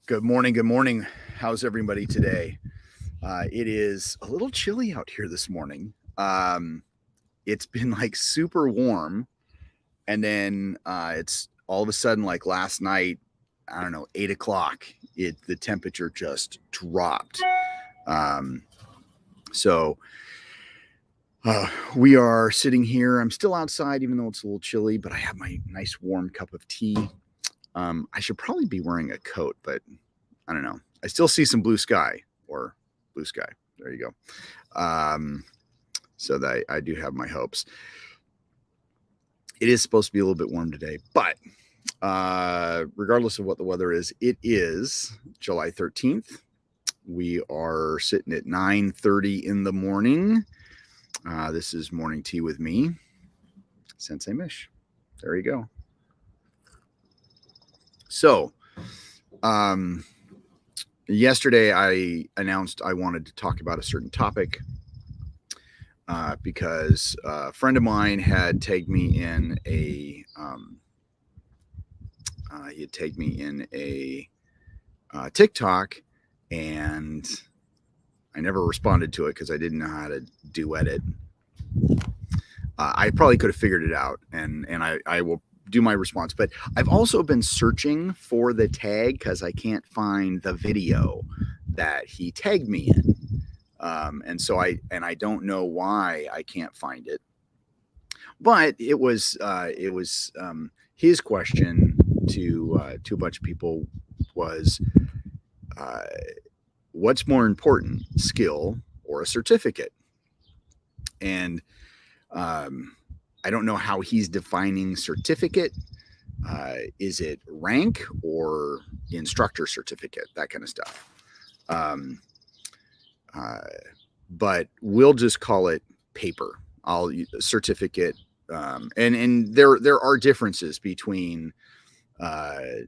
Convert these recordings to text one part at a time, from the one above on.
Good morning. Good morning. How's everybody today? It is a little chilly out here this morning. It's been like super warm, and then it's all of a sudden like last night. I don't know, 8 o'clock. The temperature just dropped. Um, so we are sitting here. I'm still outside, even though it's a little chilly, but I have my nice warm cup of tea. I should probably be wearing a coat, but I don't know. I still see some blue sky or blue sky. There you go. So that I do have my hopes. It is supposed to be a little bit warm today, but regardless of what the weather is, it is July 13th. We are sitting at 9:30 in the morning. This is Morning Tea with me, Sensei Mish. There you go. So, yesterday I announced I wanted to talk about a certain topic because a friend of mine had tagged me in a TikTok, and I never responded to it because I didn't know how to duet it. I probably could have figured it out, and I will do my response. But I've also been searching for the tag because I can't find the video that he tagged me in. And so I don't know why I can't find it, but it was his question to a bunch of people was, what's more important, skill or a certificate? And I don't know how he's defining certificate. Is it rank or instructor certificate, that kind of stuff? But we'll just call it paper. I'll certificate, and there are differences between, say,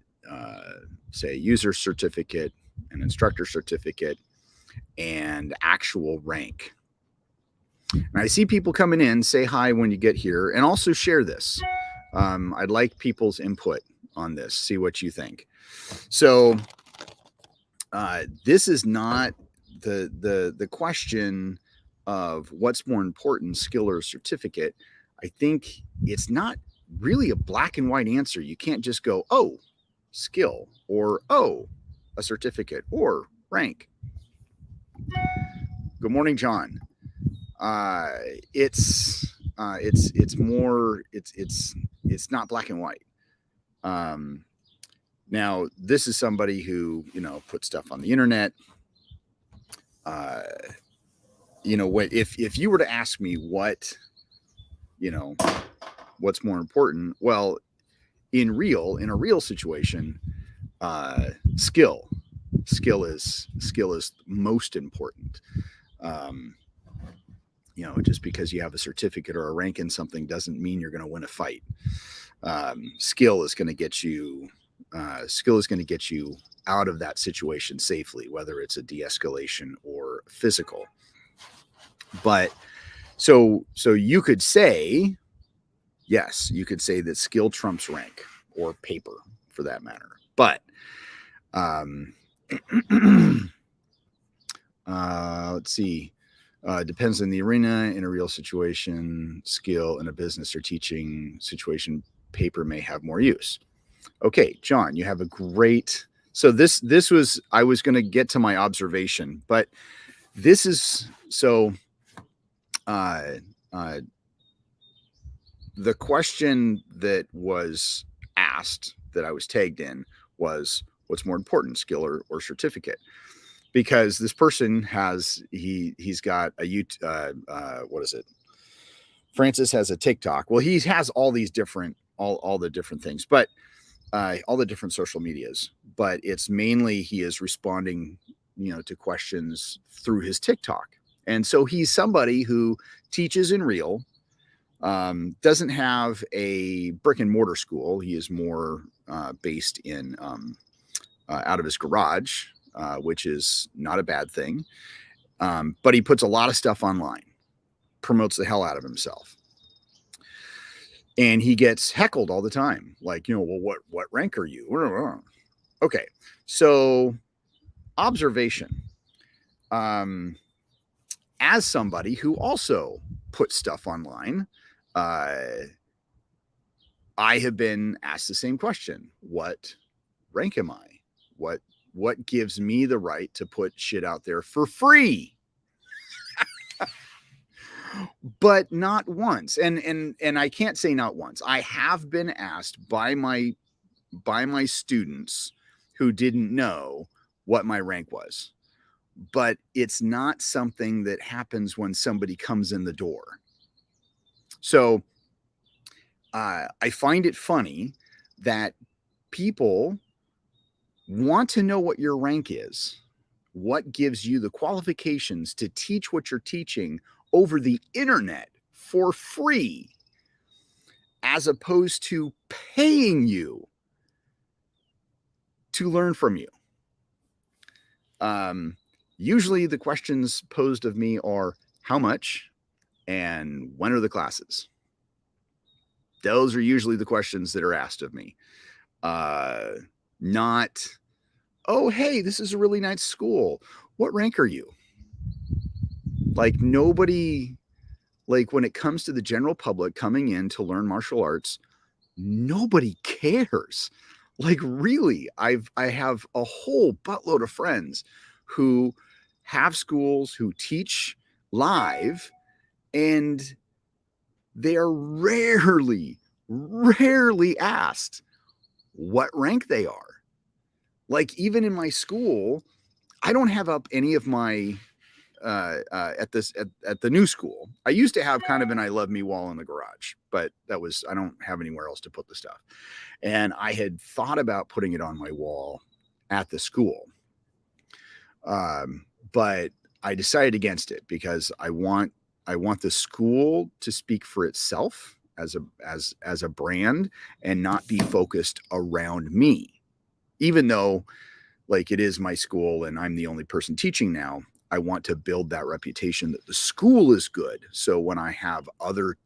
user certificate, an instructor certificate, and actual rank. And I see people coming in. Say hi when you get here, and also share this. I'd like people's input on this. See what you think. So this is not the question of what's more important, skill or certificate. I think it's not really a black and white answer. You can't just go, oh, skill, or oh, a certificate, or rank. Good morning, John. It's more, it's not black and white. Now this is somebody who, puts stuff on the internet. If you were to ask me what's more important, well, in a real situation, skill is most important. Just because you have a certificate or a rank in something doesn't mean you're going to win a fight. Skill is going to get you out of that situation safely, whether it's a de-escalation or physical. But so you could say, yes, you could say that skill trumps rank, or paper for that matter. But let's see. Depends on the arena. In a real situation, skill; in a business or teaching situation, paper may have more use. Okay, John, you have a great. So this was, I was going to get to my observation, but this is so. The question that was asked, that I was tagged in, was, what's more important, skill or certificate? Because this person he's got a what is it? Francis has a TikTok. Well, he has all these different all the different things, but all the different social medias. But it's mainly he is responding, to questions through his TikTok. And so he's somebody who teaches in real, doesn't have a brick and mortar school. He is more based in out of his garage, which is not a bad thing. But he puts a lot of stuff online, promotes the hell out of himself. And he gets heckled all the time. Like, well, what rank are you? Okay. So observation. Um, as somebody who also puts stuff online, uh, I have been asked the same question. What rank am I? What what gives me the right to put shit out there for free? But not once. And I can't say not once. I have been asked by my students who didn't know what my rank was. But it's not something that happens when somebody comes in the door. So I find it funny that people want to know what your rank is, what gives you the qualifications to teach what you're teaching over the internet for free, as opposed to paying you to learn from you. Usually the questions posed of me are how much and when are the classes? Those are usually the questions that are asked of me. Not, oh, hey, this is a really nice school. What rank are you? Like nobody, like when it comes to the general public coming in to learn martial arts, nobody cares. Like really, I have a whole buttload of friends who have schools who teach live, and they are rarely asked what rank they are. Like even in my school, I don't have up any of my at the new school. I used to have kind of an I love me wall in the garage, but that was I don't have anywhere else to put the stuff. And I had thought about putting it on my wall at the school. But I decided against it because I want the school to speak for itself as a brand and not be focused around me. Even though like it is my school and I'm the only person teaching now, I want to build that reputation that the school is good. So when I have other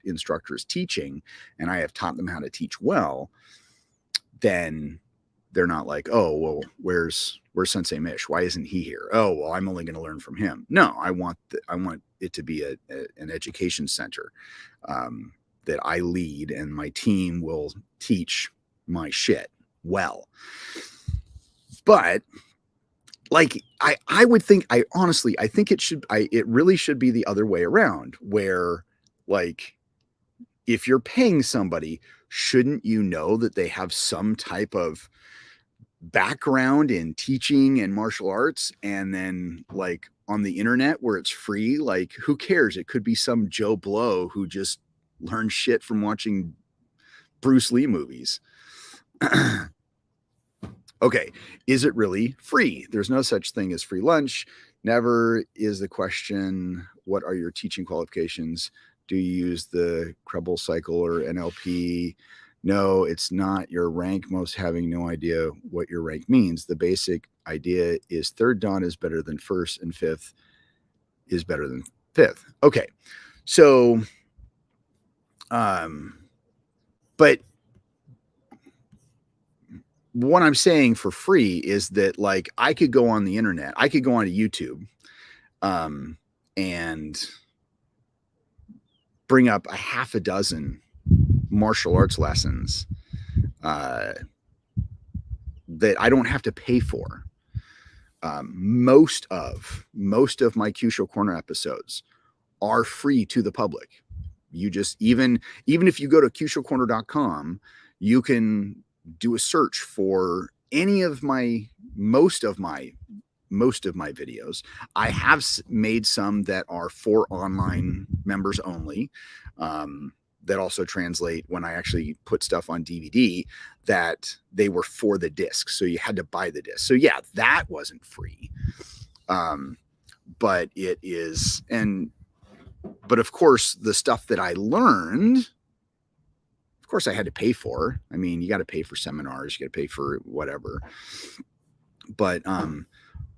instructors teaching and I have taught them how to teach well, then they're not like, oh, well, where's Sensei Mish? Why isn't he here? Oh, well, I'm only going to learn from him. No, I want it to be an education center that I lead, and my team will teach my shit well. But like I would think I think it really should be the other way around, where like if you're paying somebody, shouldn't you know that they have some type of background in teaching and martial arts? And then like on the internet where it's free, like who cares? It could be some Joe Blow who just learned shit from watching Bruce Lee movies. Okay, is it really free? There's no such thing as free lunch. Never is the question, what are your teaching qualifications? Do you use the Krebel cycle or NLP? No, it's not your rank. Most having no idea what your rank means. The basic idea is third dan is better than first and fifth is better than fifth. Okay, so, but what I'm saying for free is that like I could go on the internet, I could go onto YouTube, and bring up a half a dozen martial arts lessons that I don't have to pay for. Most of my Kyusho Corner episodes are free to the public. You just even if you go to kyushocorner.com, you can do a search for any of my most of my videos. I have made some that are for online members only, that also translate when I actually put stuff on DVD, that they were for the disc. So you had to buy the disc. So yeah, that wasn't free. But it is, but of course the stuff that I learned, of course I had to pay for. I mean, you got to pay for seminars, you got to pay for whatever. But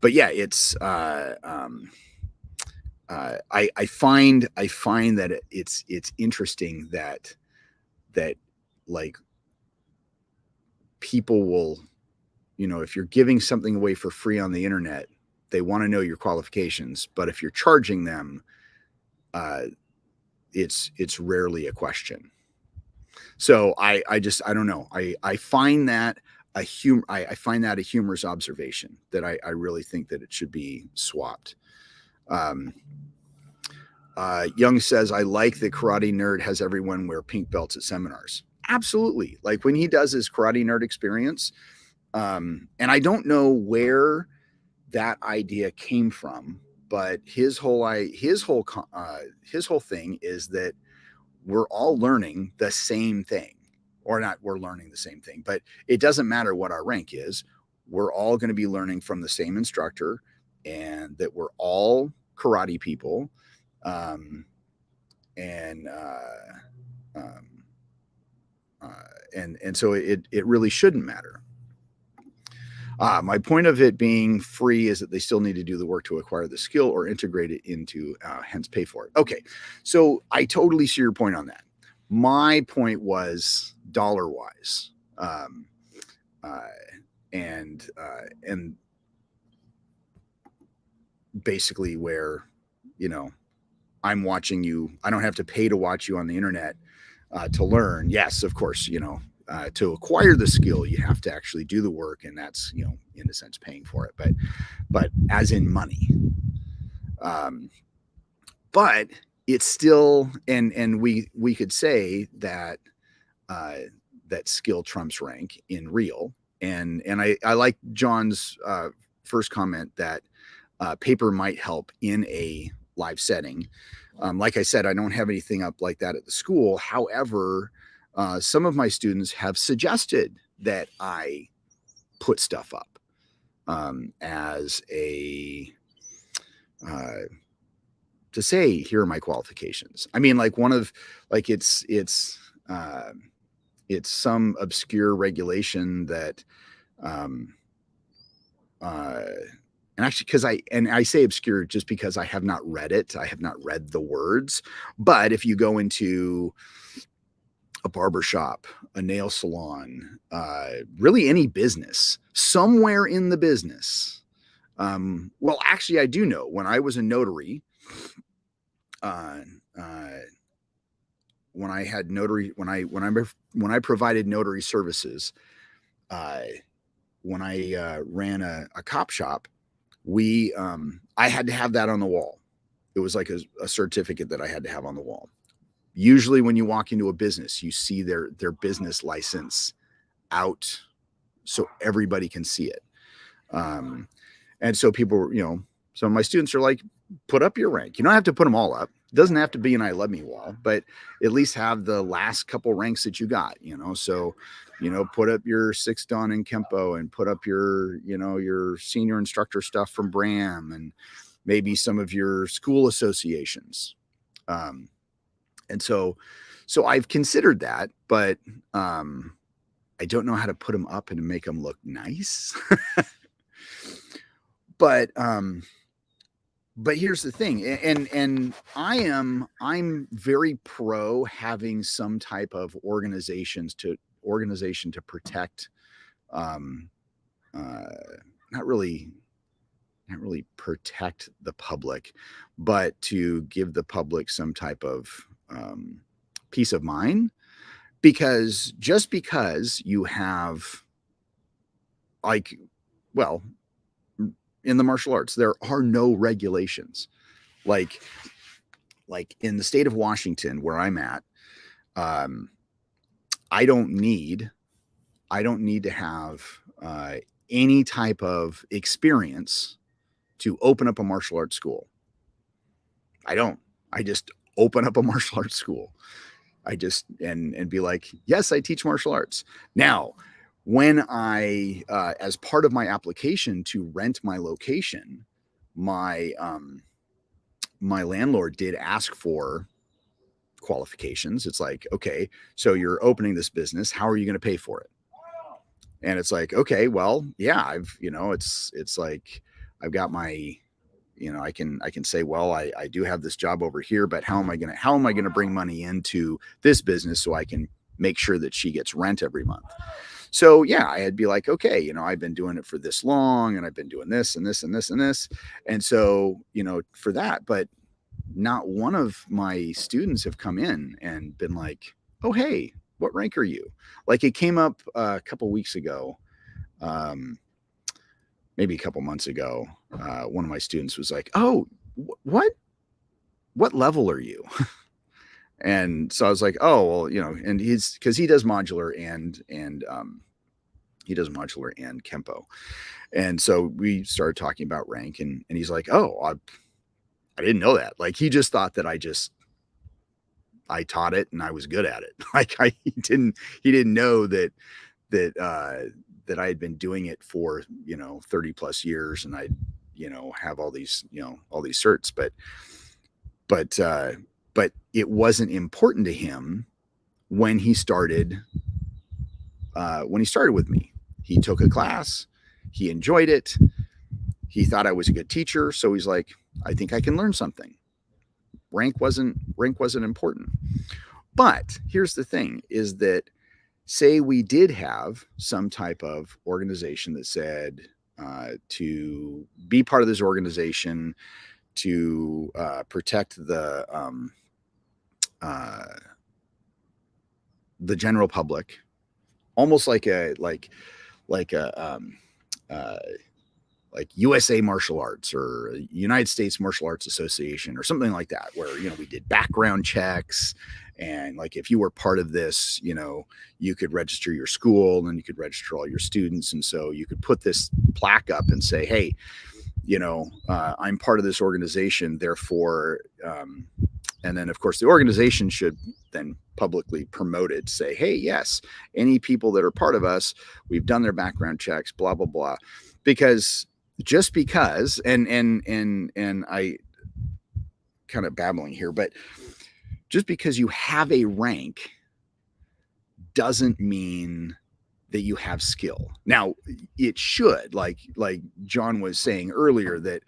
yeah, it's I find that it's interesting that like people will if you're giving something away for free on the internet, they want to know your qualifications. But if you're charging them, it's rarely a question. So I don't know. I find that I find that a humorous observation that I really think that it should be swapped. Young says, I like that Karate Nerd has everyone wear pink belts at seminars. Absolutely. Like when he does his Karate Nerd experience, and I don't know where that idea came from, but his whole thing is that we're all learning the same thing, or not we're learning the same thing, but it doesn't matter what our rank is. We're all going to be learning from the same instructor, and that we're all karate people. And so it really shouldn't matter. My point of it being free is that they still need to do the work to acquire the skill or integrate it into, hence pay for it. Okay, so I totally see your point on that. My point was dollar wise, and basically where, I'm watching you. I don't have to pay to watch you on the internet to learn. Yes, of course, to acquire the skill, you have to actually do the work, and that's, in a sense, paying for it. But as in money. But it's still, and we could say that that skill trumps rank in real. And I like John's first comment that paper might help in a live setting. Like I said, I don't have anything up like that at the school. However, some of my students have suggested that I put stuff up as a to say, here are my qualifications. I mean, like it's some obscure regulation that and actually, because I say obscure just because I have not read it. I have not read the words. But if you go into a barbershop, a nail salon, really any business, somewhere in the business. Well, actually, I do know when I was a notary, when I had notary, when I provided notary services, when I ran a cop shop, I had to have that on the wall. It was like a certificate that I had to have on the wall. Usually when you walk into a business, you see their business license out so everybody can see it. And so people, some of my students are like, put up your rank. You don't have to put them all up. It doesn't have to be an I love me wall, but at least have the last couple ranks that you got, so, put up your 6th Dan in Kempo, and put up your, your senior instructor stuff from Bram, and maybe some of your school associations. And so I've considered that, but I don't know how to put them up and make them look nice. But here's the thing, and I'm very pro having some type of organization to protect, not really protect the public, but to give the public some type of peace of mind. Because just because you have, in the martial arts, there are no regulations. Like in the state of Washington, where I'm at, I don't need to have any type of experience to open up a martial arts school. I just open up a martial arts school. I just, and be like, yes, I teach martial arts. Now, when I, as part of my application to rent my location, my landlord did ask for qualifications. It's like, okay, so you're opening this business. How are you going to pay for it? And it's like, okay, well, yeah, it's like, I've got my, I can say, well, I do have this job over here, but how am I going to bring money into this business so I can make sure that she gets rent every month? So yeah, I'd be like, okay, I've been doing it for this long, and I've been doing this and this and this and this. And so, for that, but not one of my students have come in and been like, oh, hey, what rank are you? Like, it came up a couple weeks ago, um, maybe a couple months ago. One of my students was like, oh, what level are you? And so I was like, oh, well, and because he does modular and he does modular and Kempo. And so we started talking about rank, and he's like, oh, I didn't know that. Like, he just thought that I taught it and I was good at it. Like, he didn't know that I had been doing it for, 30 plus years, and I, have all these certs, but it wasn't important to him when he started with me. He took a class, he enjoyed it, he thought I was a good teacher, so he's like, I think I can learn something. Rank wasn't important. But here's the thing, is that, say we did have some type of organization that said, to be part of this organization, to protect the general public, almost like a like USA Martial Arts or United States Martial Arts Association or something like that, where, we did background checks, and like, if you were part of this, you could register your school and you could register all your students. And so you could put this plaque up and say, hey, I'm part of this organization, therefore, and then of course the organization should then publicly promote it, say, hey, yes, any people that are part of us, we've done their background checks, blah, blah, blah. Because just because, and I kind of babbling here, but just because you have a rank doesn't mean that you have skill. Now, it should, like John was saying earlier, that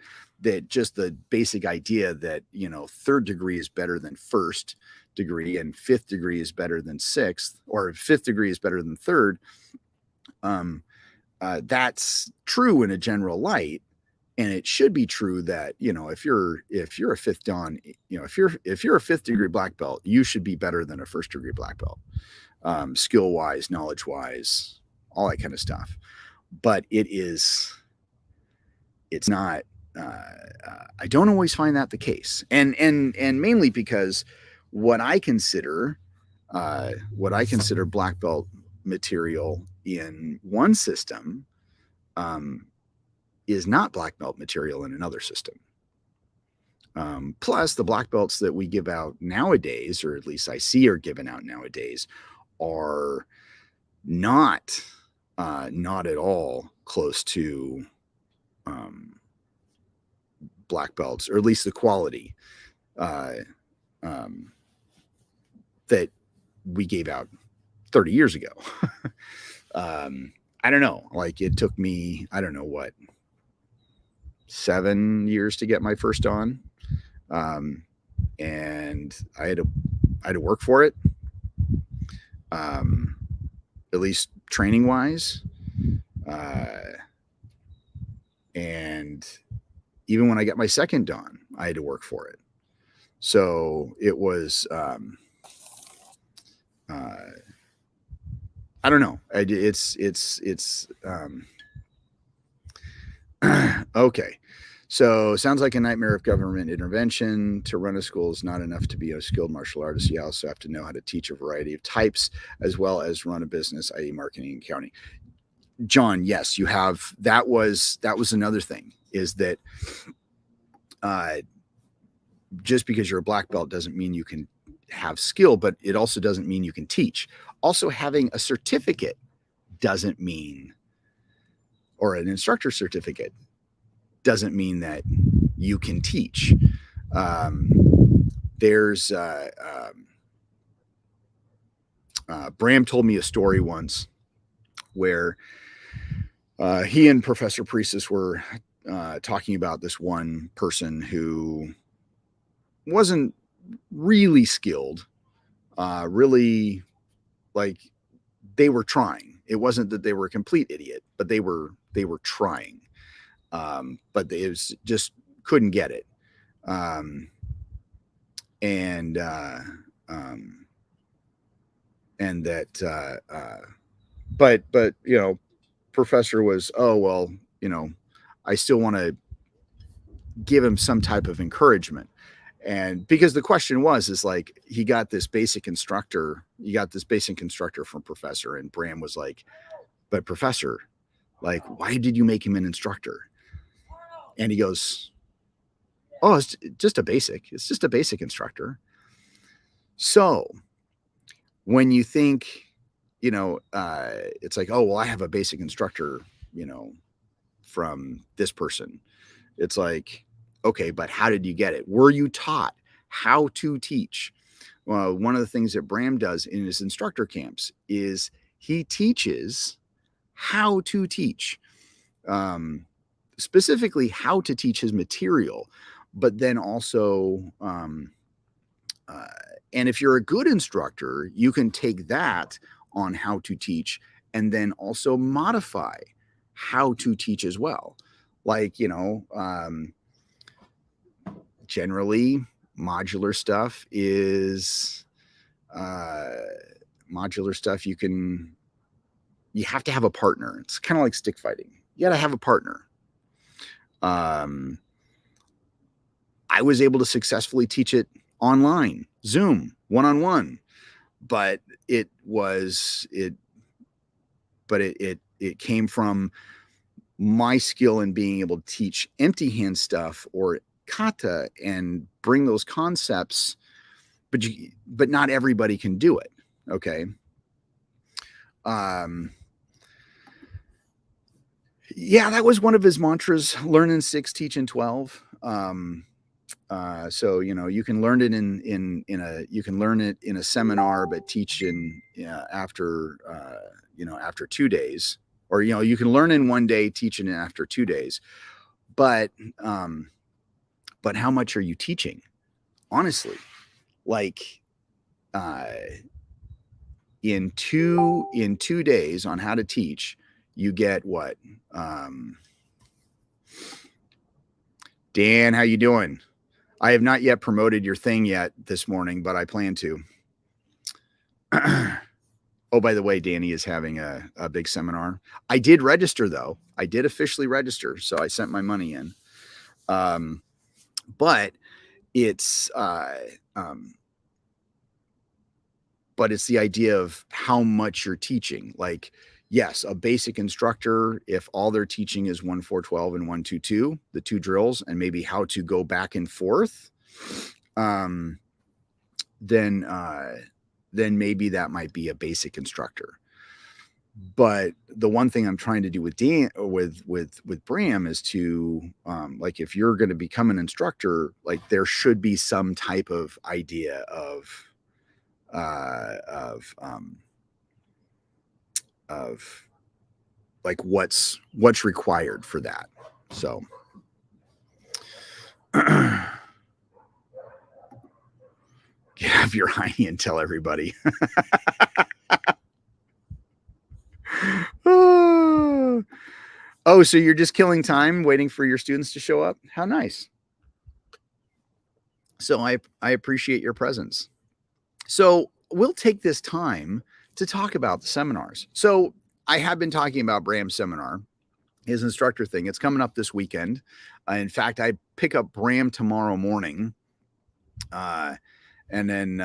just the basic idea that, third degree is better than first degree, and fifth degree is better than sixth, or fifth degree is better than third. That's true in a general light, and it should be true that, if you're a fifth dan, if you're a fifth degree black belt, you should be better than a first degree black belt, skill wise, knowledge wise, all that kind of stuff. But it's not. I don't always find that the case, and mainly because what I consider black belt material in one system is not black belt material in another system. Plus, the black belts that we give out nowadays, or at least I see are given out nowadays, are not at all close to black belts, or at least the quality that we gave out 30 years ago. I don't know, like, it took me, I don't know what, 7 years to get my first dan. And I had to work for it, at least training wise. And even when I got my second dan, I had to work for it. So it was, I don't know. It's okay. So sounds like a nightmare of government intervention. To run a school is not enough to be a skilled martial artist. You also have to know how to teach a variety of types, as well as run a business, i.e. marketing and accounting. John, yes, you have. That was another thing, is that just because you're a black belt doesn't mean you can have skill, but it also doesn't mean you can teach. Also, having a certificate doesn't mean, or an instructor certificate doesn't mean that you can teach. There's Bram told me a story once where he and Professor Priestis were talking about this one person who wasn't really skilled, really, like, they were trying. It wasn't that they were a complete idiot, but they were trying. But they just couldn't get it. And that but professor was, oh well, I still want to give him some type of encouragement. And because the question is like, you got this basic instructor from professor, and Bram was like, but professor, like, why did you make him an instructor? And he goes, oh, it's just a basic instructor. So when you think, it's like, oh, well, I have a basic instructor, from this person. It's like, okay, but how did you get it? Were you taught how to teach? Well, one of the things that Bram does in his instructor camps is he teaches how to teach, specifically how to teach his material, but then also, and if you're a good instructor, you can take that on how to teach and then also modify how to teach as well. Like, generally modular stuff is you have to have a partner. It's kind of like stick fighting. You got to have a partner. I was able to successfully teach it online, Zoom, one-on-one, but it came from my skill in being able to teach empty hand stuff or kata and bring those concepts, but not everybody can do it. Okay. Yeah, that was one of his mantras: learn in 6, teach in 12. So you can learn it you can learn it in a seminar, but teach in after 2 days, or you can learn in 1 day, teach it after 2 days. But how much are you teaching? Honestly, like in 2 days on how to teach, you get what? Dan, how you doing? I have not yet promoted your thing yet this morning, but I plan to. Oh, by the way, Danny is having a big seminar. I did register, though. I did officially register, so I sent my money in. But it's the idea of how much you're teaching. Like, yes, a basic instructor, if all they're teaching is 1, 4, 12 and 1, 2, 2, the 2 drills, and maybe how to go back and forth, then maybe that might be a basic instructor. But the one thing I'm trying to do with Bram is to, like, if you're going to become an instructor, like, there should be some type of idea of like what's required for that. So have your hiney and tell everybody. Oh, so you're just killing time waiting for your students to show up? How nice. So I appreciate your presence. So we'll take this time to talk about the seminars. So I have been talking about Bram's seminar, his instructor thing. It's coming up this weekend. In fact, I pick up Bram tomorrow morning. And then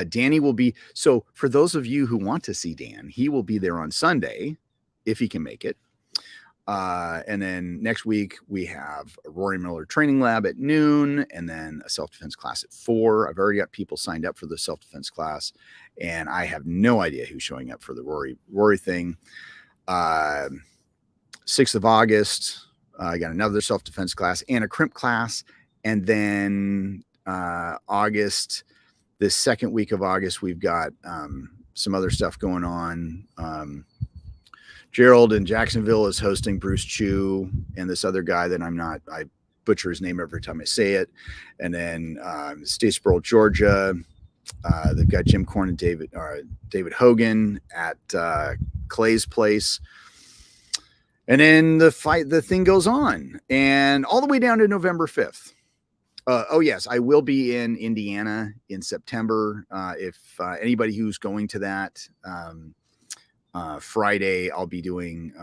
Danny will be. So for those of you who want to see Dan, he will be there on Sunday if he can make it. And then next week we have a Rory Miller training lab at noon, and then a self-defense class at 4. I've already got people signed up for the self-defense class, and I have no idea who's showing up for the Rory thing. 6th of August, I got another self-defense class and a crimp class. And then August, this second week of August, we've got some other stuff going on. Gerald in Jacksonville is hosting Bruce Chu and this other guy that I butcher his name every time I say it. And then Statesboro, Georgia, They've got Jim Corn and David Hogan at Clay's place. And then the thing goes on, and all the way down to November 5th. Oh yes, I will be in Indiana in September. If anybody who's going to that Friday, I'll be doing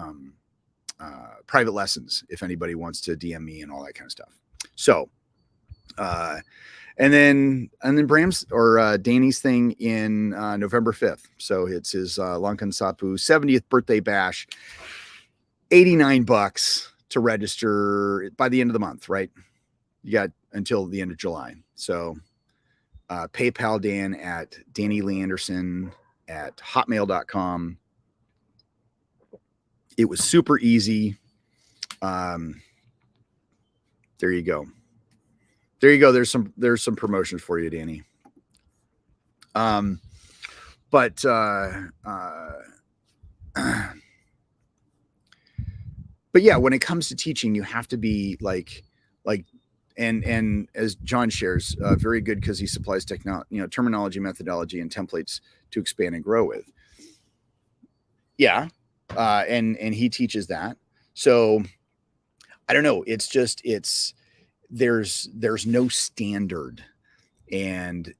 private lessons. If anybody wants to DM me and all that kind of stuff. So, and then Bram's or Danny's thing in November 5th. So it's his Lankan Sapu 70th birthday bash. $89 to register by the end of the month, right? You got until the end of July. So PayPal Dan at Danny Lee Anderson at hotmail.com. It was super easy. There you go. There you go. There's some promotion for you, Danny. But yeah, when it comes to teaching, you have to be like, and as John shares, very good because he supplies terminology, methodology, and templates to expand and grow with. Yeah, and he teaches that. So I don't know. It's just there's no standard, and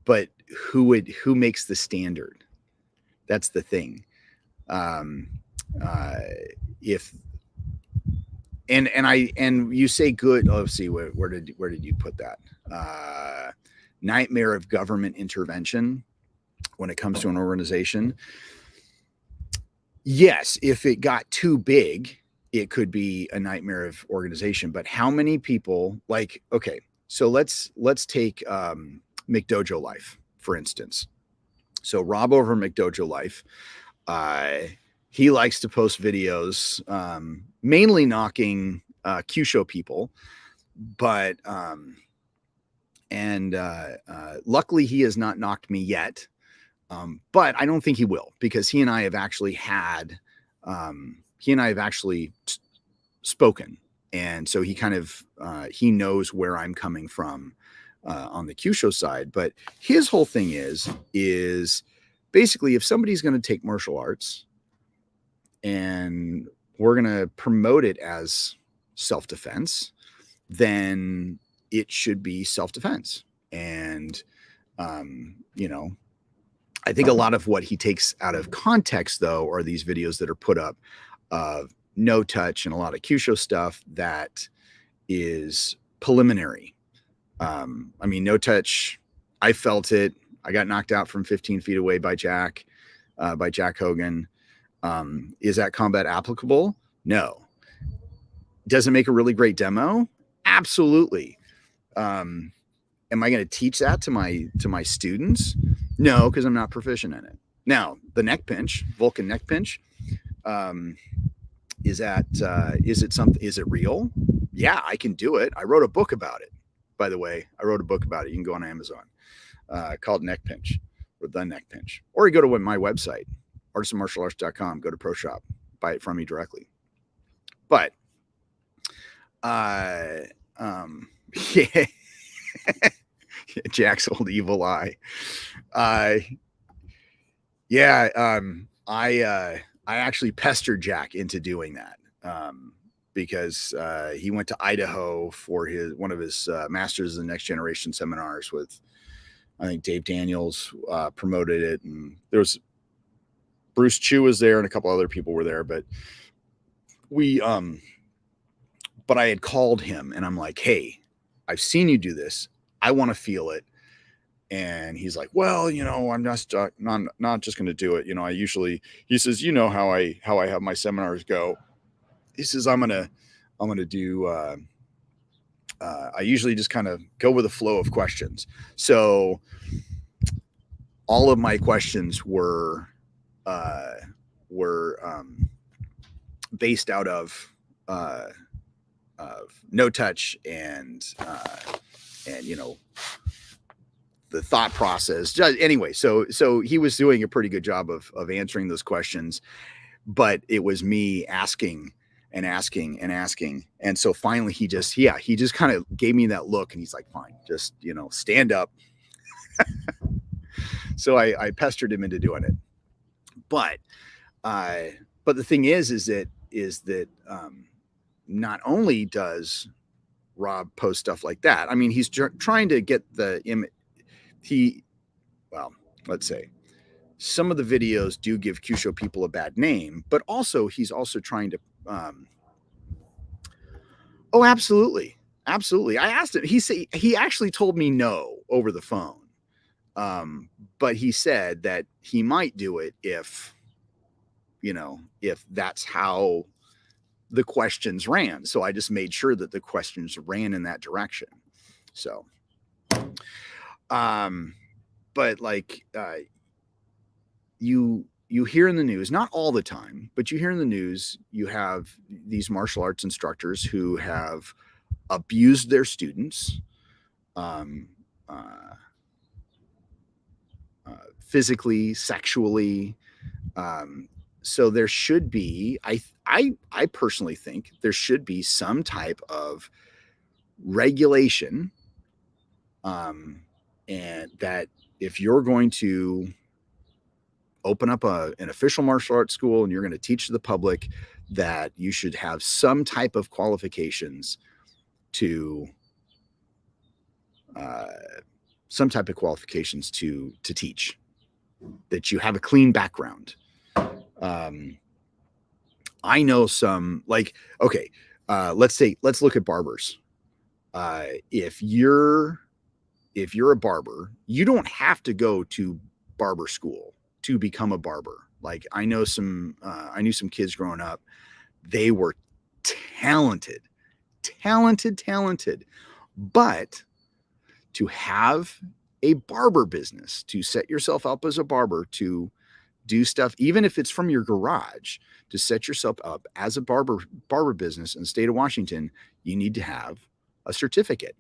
but who makes the standard? That's the thing. If and you say good, let's see, where did you put that? Nightmare of government intervention when it comes to an organization. Yes, if it got too big, it could be a nightmare of organization. But how many people, like, okay, so let's take McDojo Life, for instance. So Rob over McDojo Life, he likes to post videos, mainly knocking Q show people, but luckily he has not knocked me yet. But I don't think he will, because he and I have actually spoken, and so he kind of he knows where I'm coming from on the Q show side. But his whole thing is basically, if somebody's going to take martial arts and we're going to promote it as self-defense, then it should be self-defense. And, I think a lot of what he takes out of context, though, are these videos that are put up of no touch and a lot of Q show stuff that is preliminary. No touch, I felt it. I got knocked out from 15 feet away by Jack Hogan. Is that combat applicable? No. Does it make a really great demo? Absolutely. Am I going to teach that to my students? No, because I'm not proficient in it. Now, the neck pinch, Vulcan neck pinch, is it real? Yeah, I can do it. I wrote a book about it. By the way, I wrote a book about it. You can go on Amazon, called Neck Pinch, or The Neck Pinch. Or you go to my website, artisanmartialarts.com, go to Pro Shop, buy it from me directly. But, yeah, Jack's old evil eye. I actually pestered Jack into doing that. Because he went to Idaho for one of his Masters of the Next Generation seminars with, I think, Dave Daniels promoted it, and there was Bruce Chu was there and a couple other people were there, but I had called him and I'm like, hey, I've seen you do this. I want to feel it. And he's like, well, I'm not just going to do it. He says, how I have my seminars go. He says, I'm going to do, I usually just kind of go with the flow of questions. So all of my questions were based out of no touch and the thought process. Anyway, so he was doing a pretty good job of answering those questions, but it was me asking and asking and asking. And so finally he just kind of gave me that look and he's like, fine, just, stand up. So I pestered him into doing it. But the thing is that not only does Rob post stuff like that, I mean, he's trying to get the let's say some of the videos do give Kyusho people a bad name, but he's also trying to, oh, absolutely. Absolutely. I asked him, he actually told me no over the phone. But he said that he might do it if that's how the questions ran. So I just made sure that the questions ran in that direction. So, but like, you hear in the news, not all the time, but you hear in the news, you have these martial arts instructors who have abused their students, physically, sexually. So there should be, I personally think there should be some type of regulation, and that if you're going to open up an official martial arts school and you're going to teach to the public, that you should have some type of qualifications to teach, that you have a clean background. I know some, like, okay, let's look at barbers. If you're a barber, you don't have to go to barber school to become a barber. Like, I knew some kids growing up, they were talented, but to have a barber business, to set yourself up as a barber, to do stuff, even if it's from your garage, to set yourself up as a barber business in the state of Washington, you need to have a certificate.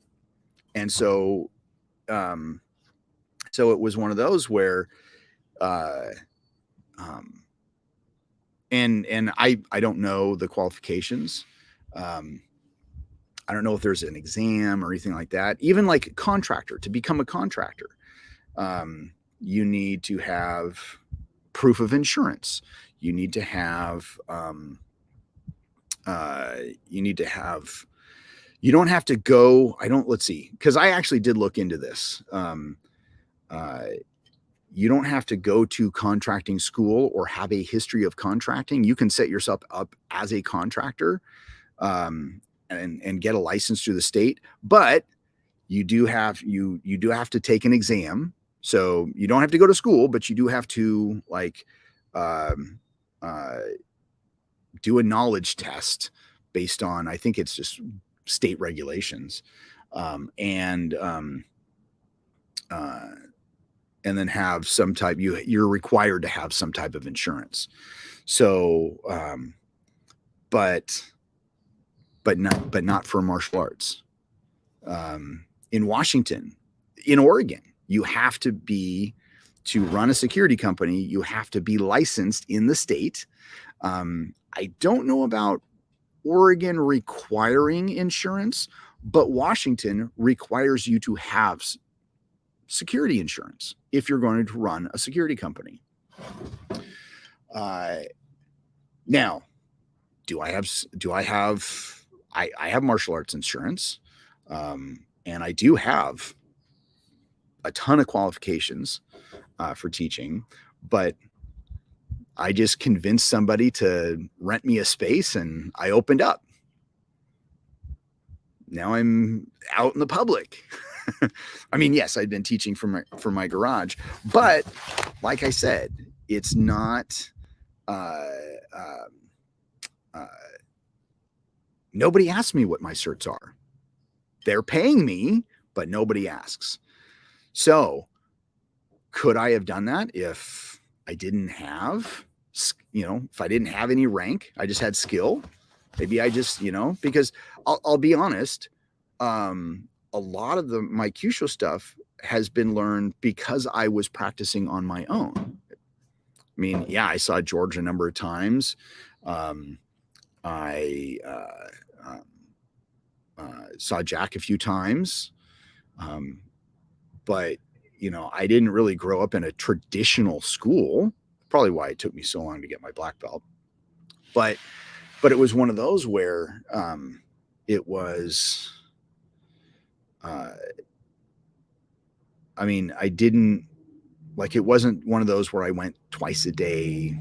And so, so it was one of those where, and I don't know the qualifications. I don't know if there's an exam or anything like that. Even like contractor, to become a contractor, you need to have proof of insurance. You need to have, you don't have to go, let's see, because I actually did look into this. You don't have to go to contracting school or have a history of contracting. You can set yourself up as a contractor, and get a license through the state, but you do have to take an exam. So you don't have to go to school, but you do have to, like, do a knowledge test based on, I think it's just state regulations, and then have some type, you're required to have some type of insurance. So, but not for martial arts. In Washington, in Oregon, you have to run a security company, you have to be licensed in the state. I don't know about Oregon requiring insurance, but Washington requires you to have security insurance if you're going to run a security company. Now, I have martial arts insurance, and I do have a ton of qualifications for teaching, but I just convinced somebody to rent me a space and I opened up. Now I'm out in the public. I mean, yes, I'd been teaching from my garage, but like I said, it's not, nobody asks me what my certs are. They're paying me, but nobody asks. So could I have done that if I didn't have, if I didn't have any rank, I just had skill? Maybe I just, because I'll be honest, a lot of my Kyusho stuff has been learned because I was practicing on my own. I mean, yeah, I saw George a number of times. I um, saw Jack a few times, um, but I didn't really grow up in a traditional school. Probably why it took me so long to get my black belt. But it was one of those where it was. Uh, I mean, I didn't like it wasn't one of those where I went twice a day,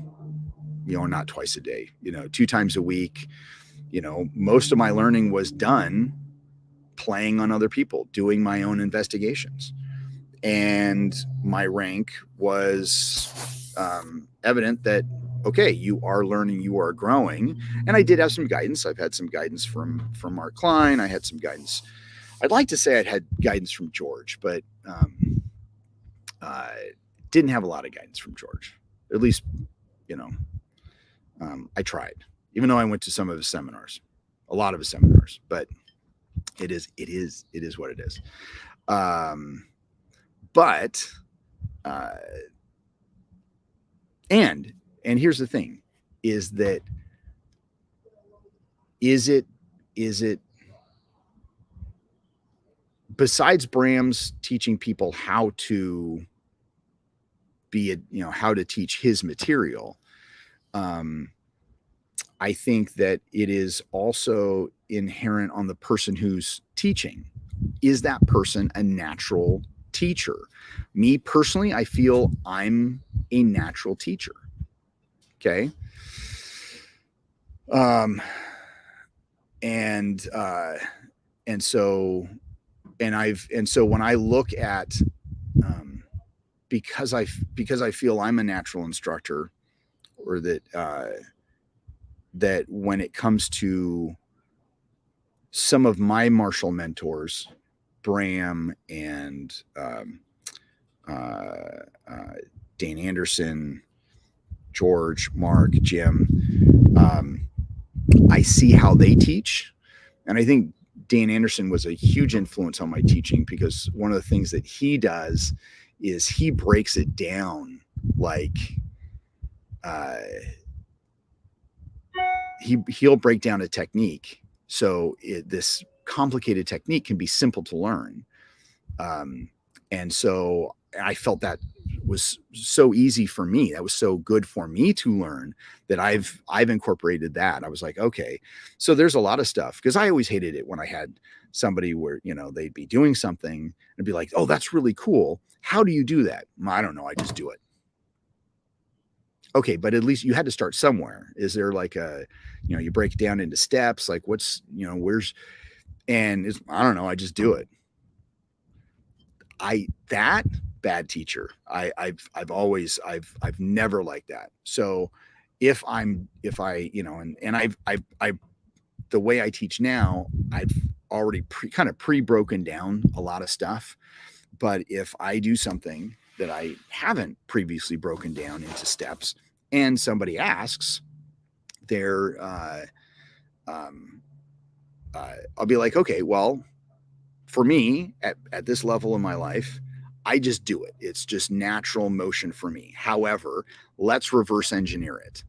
not twice a day, 2 times a week. Most of my learning was done playing on other people, doing my own investigations. And my rank was evident that, okay, you are learning, you are growing. And I did have some guidance. I've had some guidance from Mark Klein. I had some guidance. I'd like to say I'd had guidance from George, but didn't have a lot of guidance from George. At least, I tried, even though I went to some of his seminars, a lot of his seminars, but it is what it is. But and here's the thing, is that is it besides Bram's teaching people how to be how to teach his material, I think that it is also inherent on the person who's teaching. Is that person a natural teacher? Me personally, I feel I'm a natural teacher. Okay. And so when I look at, because I feel I'm a natural instructor, or that when it comes to some of my martial mentors, Bram and Dan Anderson, George, Mark, Jim, I see how they teach. And I think Dan Anderson was a huge influence on my teaching, because one of the things that he does is he breaks it down like he'll break down a technique, so this complicated technique can be simple to learn. And so I felt that was so easy for me. That was so good for me to learn, that I've incorporated that. I was like, okay, so there's a lot of stuff, because I always hated it when I had somebody where, they'd be doing something and be like, oh, that's really cool. How do you do that? I don't know. I just do it. Okay, but at least you had to start somewhere. Is there like you break it down into steps, like what's, where's, and I don't know. I just do it. That bad teacher. I've never liked that. So if I, the way I teach now, I've already pre-broken down a lot of stuff. But if I do something that I haven't previously broken down into steps, and somebody asks, I'll be like, okay, well, for me at this level in my life, I just do it. It's just natural motion for me. However, let's reverse engineer it.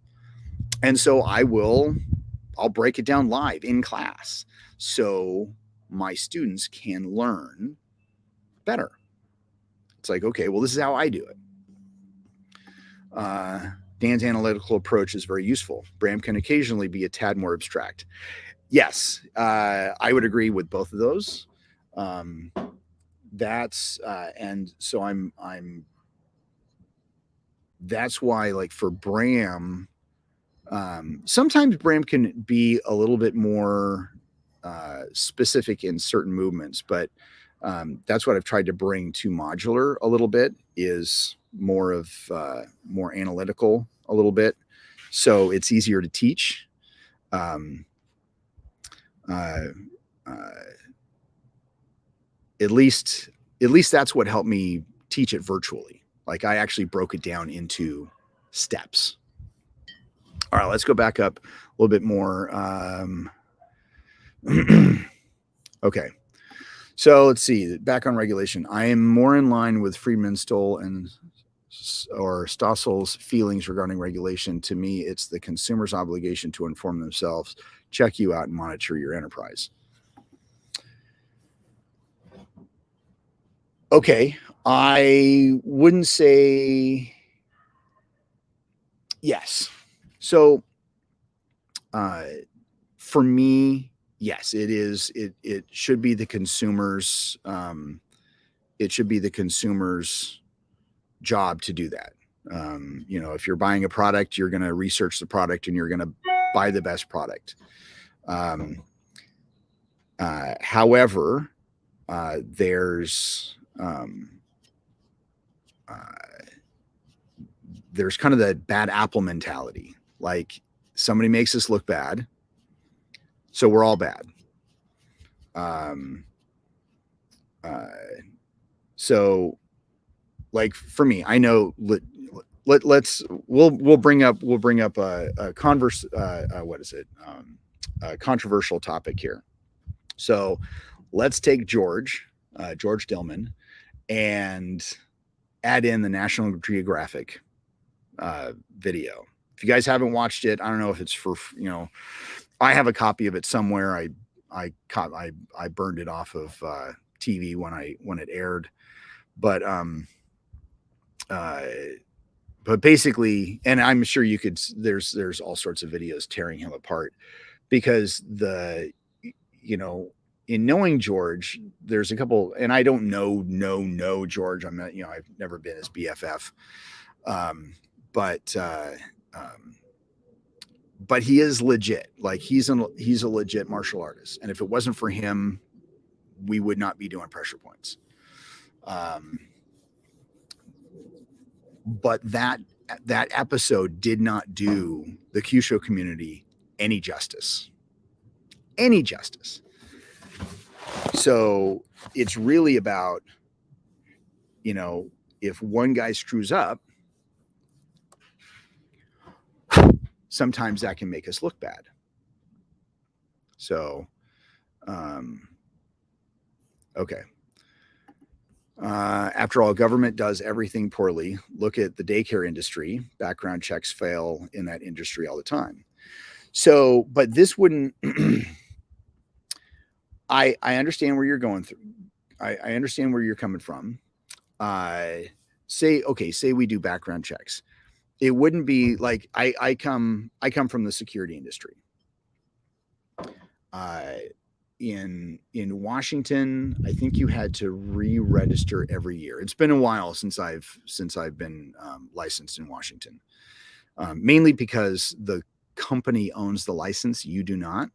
And so I'll break it down live in class, so my students can learn better. It's like, okay, well, this is how I do it. Dan's analytical approach is very useful. Bram can occasionally be a tad more abstract. Yes, I would agree with both of those. That's and so that's why, like, for Bram, sometimes Bram can be a little bit more specific in certain movements, but that's what I've tried to bring to modular a little bit, is more of more analytical a little bit, so it's easier to teach. At least that's what helped me teach it virtually. Like, I actually broke it down into steps. All right, let's go back up a little bit more. Okay. So let's see, back on regulation. I am more in line with Friedman, Stoll, and or Stossel's feelings regarding regulation. To me, it's the consumer's obligation to inform themselves, check you out, and monitor your enterprise. Okay, I wouldn't say yes. So, for me, yes, it is. It should be the consumer's. It should be the consumer's job to do that. If you're buying a product, you're going to research the product and you're going to buy the best product. However, there's kind of the bad apple mentality. Like, somebody makes us look bad, so we're all bad. So, like, for me, I know. We'll bring up a controversial topic here. So let's take George Dillman, and add in the National Geographic video. If you guys haven't watched it, I don't know if it's for, I have a copy of it somewhere. I burned it off of TV when it aired, but basically, and I'm sure you could, there's all sorts of videos tearing him apart, because in knowing George, there's a couple, and I don't know George. I'm not, I've never been his BFF. But he is legit. Like, he's a legit martial artist. And if it wasn't for him, we would not be doing Pressure Points. But that episode did not do the Kyushu community any justice. So it's really about, if one guy screws up, sometimes that can make us look bad. So, okay. After all, government does everything poorly. Look at the daycare industry. Background checks fail in that industry all the time. So, but this wouldn't, I understand where you're going through. I understand where you're coming from. Say we do background checks. It wouldn't be like, I come from the security industry. In Washington, I think you had to re-register every year. It's been a while since I've been licensed in Washington, mainly because the company owns the license. You do not.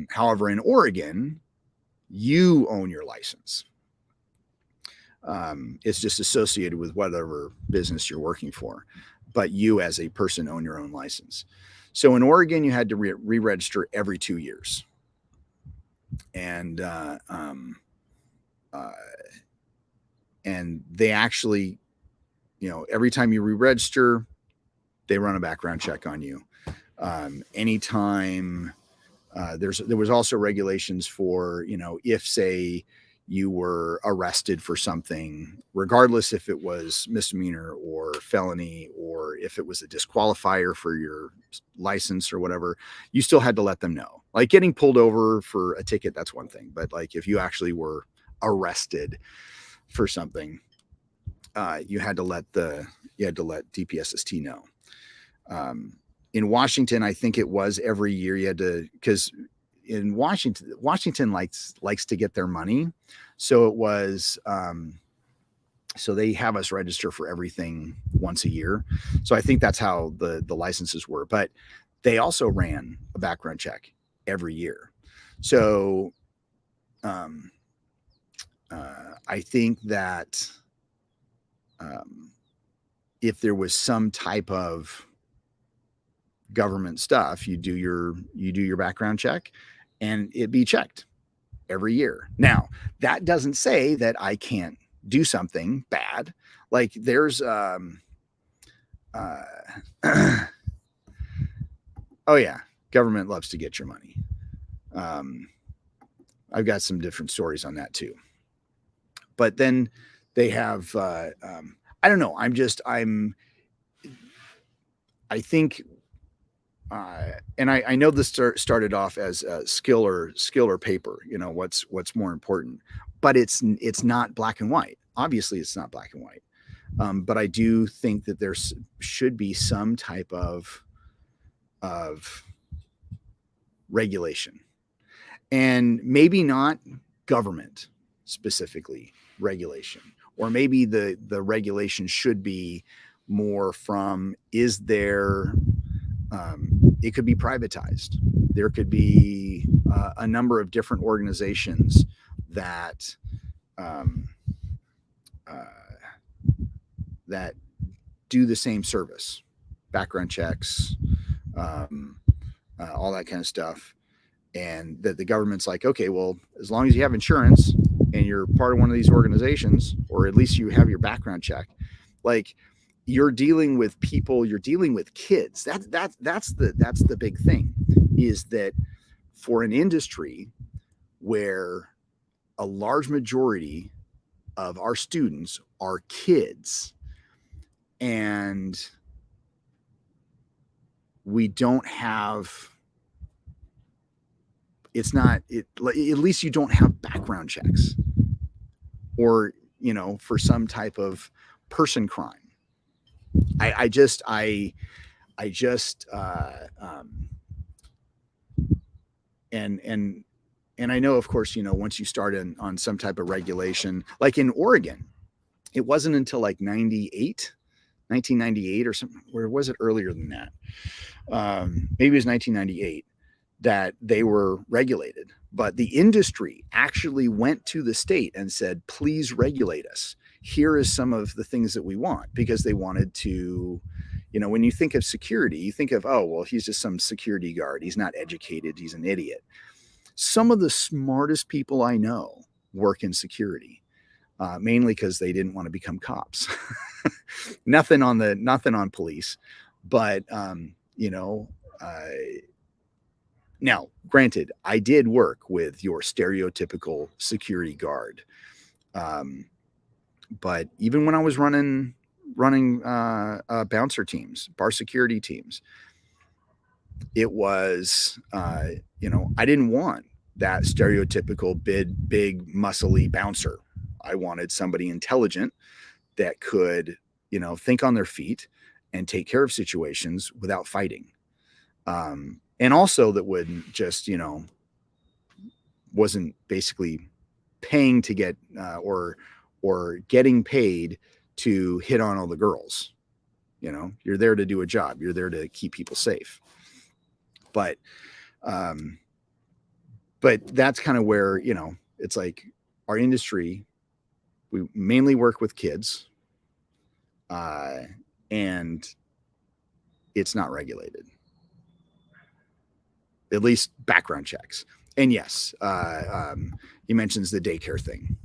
However, in Oregon, you own your license. It's just associated with whatever business you're working for, but you as a person own your own license. So in Oregon, you had to re-register every 2 years. And they actually, every time you re-register, they run a background check on you. Anytime there was also regulations for, if, say, you were arrested for something, regardless if it was misdemeanor or felony, or if it was a disqualifier for your license or whatever, you still had to let them know. Like, getting pulled over for a ticket, that's one thing. But like, if you actually were arrested for something, you had to let DPSST know. In Washington, I think it was every year you had to, because in Washington likes to get their money. So it was, so they have us register for everything once a year. So I think that's how the licenses were, but they also ran a background check every year. So, I think that, if there was some type of government stuff, you do your background check, and it be checked every year. Now, that doesn't say that I can't do something bad. Like, there's oh yeah, government loves to get your money. I've got some different stories on that too. But then they have I don't know. I think, and I know this started off as skill or paper. You know, what's more important, but it's not black and white. Obviously, it's not black and white. But I do think that there should be some type of regulation, and maybe not government specifically regulation, or maybe the regulation should be more from, is there, it could be privatized. There could be a number of different organizations that um, uh, that do the same service, background checks, um, all that kind of stuff, and that the government's like, okay, well, as long as you have insurance and you're part of one of these organizations, or at least you have your background check, like, you're dealing with people, you're dealing with kids. That's the big thing, is that for an industry where a large majority of our students are kids, and we don't have, it's not it at least you don't have background checks, or, you know, for some type of person crime. I just and I know, of course, you know, once you start on some type of regulation, like in Oregon, it wasn't until like 1998 or something, or was it earlier than that? Maybe it was 1998 that they were regulated, but the industry actually went to the state and said, please regulate us. Here is some of the things that we want, because they wanted to, you know, when you think of security, you think of, oh, well, he's just some security guard. He's not educated. He's an idiot. Some of the smartest people I know work in security, mainly because they didn't want to become cops. nothing on police, but, you know, now, granted, I did work with your stereotypical security guard, but even when I was running bouncer teams, bar security teams, it was, you know, I didn't want that stereotypical big muscly bouncer. I wanted somebody intelligent that could, you know, think on their feet and take care of situations without fighting. And also that wouldn't just, you know, wasn't basically paying to get, or getting paid to hit on all the girls. You know, you're there to do a job. You're there to keep people safe. But that's kind of where, you know, it's like our industry, we mainly work with kids, and it's not regulated, at least background checks. And yes, he mentions the daycare thing.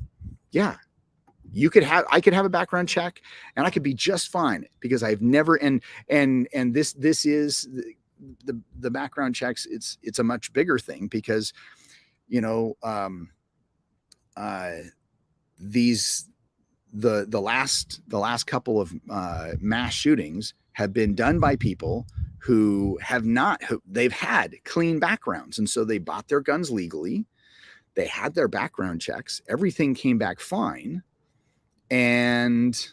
Yeah, I could have a background check and I could be just fine, because I've never, and this is the background checks. It's a much bigger thing, because, you know, the last couple of mass shootings have been done by people who they've had clean backgrounds, and so they bought their guns legally. They had their background checks. Everything came back fine. And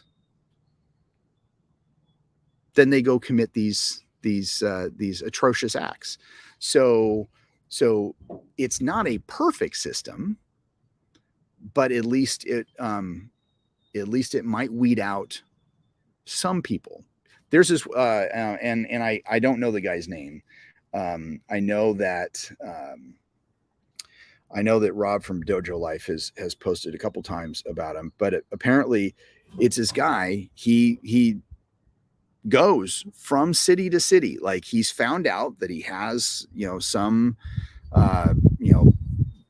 then they go commit these atrocious acts. So it's not a perfect system, but at least it might weed out some people. There's this, and I don't know the guy's name. I know that Rob from Dojo Life has posted a couple times about him, but apparently it's this guy. He goes from city to city. Like, he's found out that he has, you know, some, you know,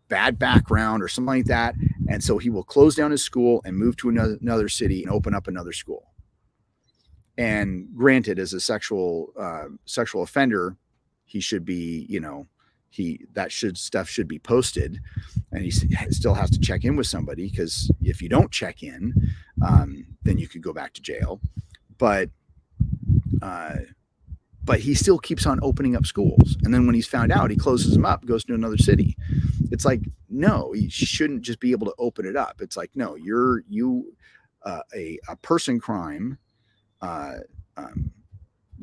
bad background or something like that. And so he will close down his school and move to another city and open up another school. And granted, as a sexual offender, he should be, you know, stuff should be posted, and he still has to check in with somebody, because if you don't check in, then you could go back to jail. But he still keeps on opening up schools, and then when he's found out, he closes them up, goes to another city. It's like, no, you shouldn't just be able to open it up. It's like, no, a person crime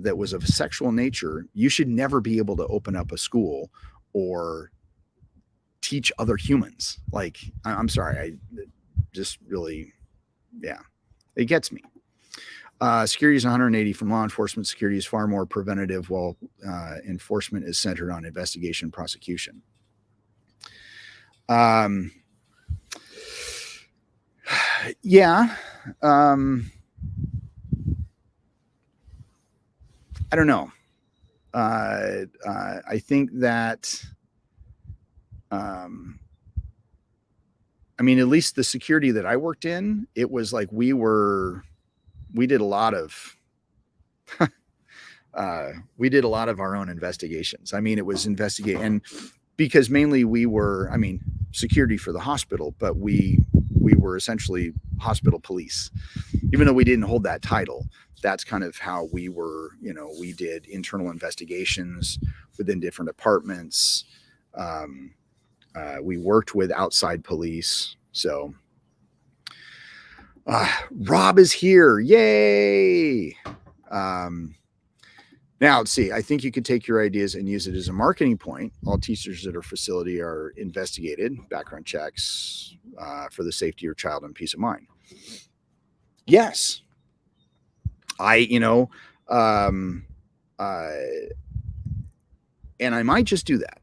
that was of a sexual nature, you should never be able to open up a school or teach other humans. Like, I'm sorry, I just really, yeah, it gets me. Security is 180 from law enforcement. Security is far more preventative, while enforcement is centered on investigation and prosecution. Yeah. I don't know. I think that, I mean, at least the security that I worked in, it was like we did a lot of, we did a lot of our own investigations. I mean, it was and because mainly we were, I mean, security for the hospital, but we were essentially hospital police, even though we didn't hold that title. That's kind of how we were, we did internal investigations within different departments. We worked with outside police. So Rob is here. Yay. Now, let's see. I think you could take your ideas and use it as a marketing point. All teachers at our facility are investigated, background checks for the safety of your child and peace of mind. Yes. And I might just do that.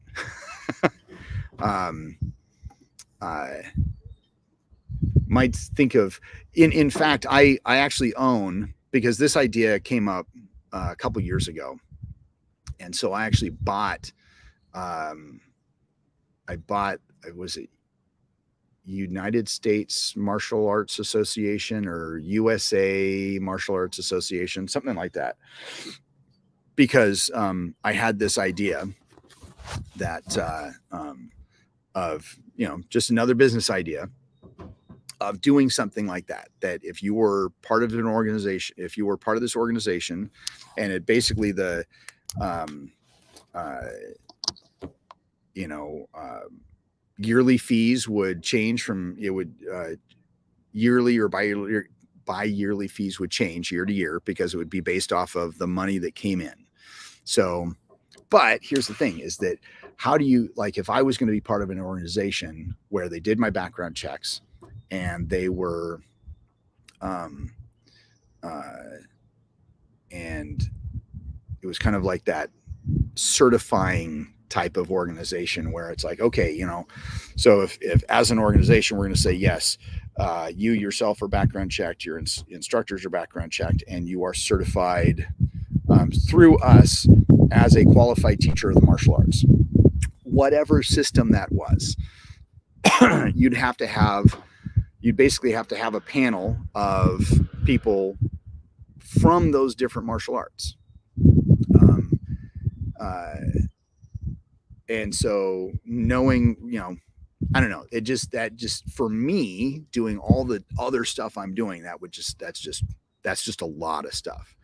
Might think of, in fact, I actually own, because this idea came up a couple years ago. And so I actually bought, was it United States Martial Arts Association or USA Martial Arts Association, something like that. Because I had this idea that of, just another business idea of doing something like that, that if you were part of an organization, if you were part of this organization, and it basically yearly fees would change from, yearly or bi-yearly fees would change year to year, because it would be based off of the money that came in. So, but here's the thing is that how do you, like, if I was going to be part of an organization where they did my background checks and they were, and it was kind of like that certifying type of organization where it's like, okay, so if as an organization, we're going to say, yes, you yourself are background checked, your instructors are background checked, and you are certified through us as a qualified teacher of the martial arts, whatever system that was, you'd basically have to have a panel of people from those different martial arts. And so knowing, I don't know, that just for me doing all the other stuff I'm doing, that's just a lot of stuff.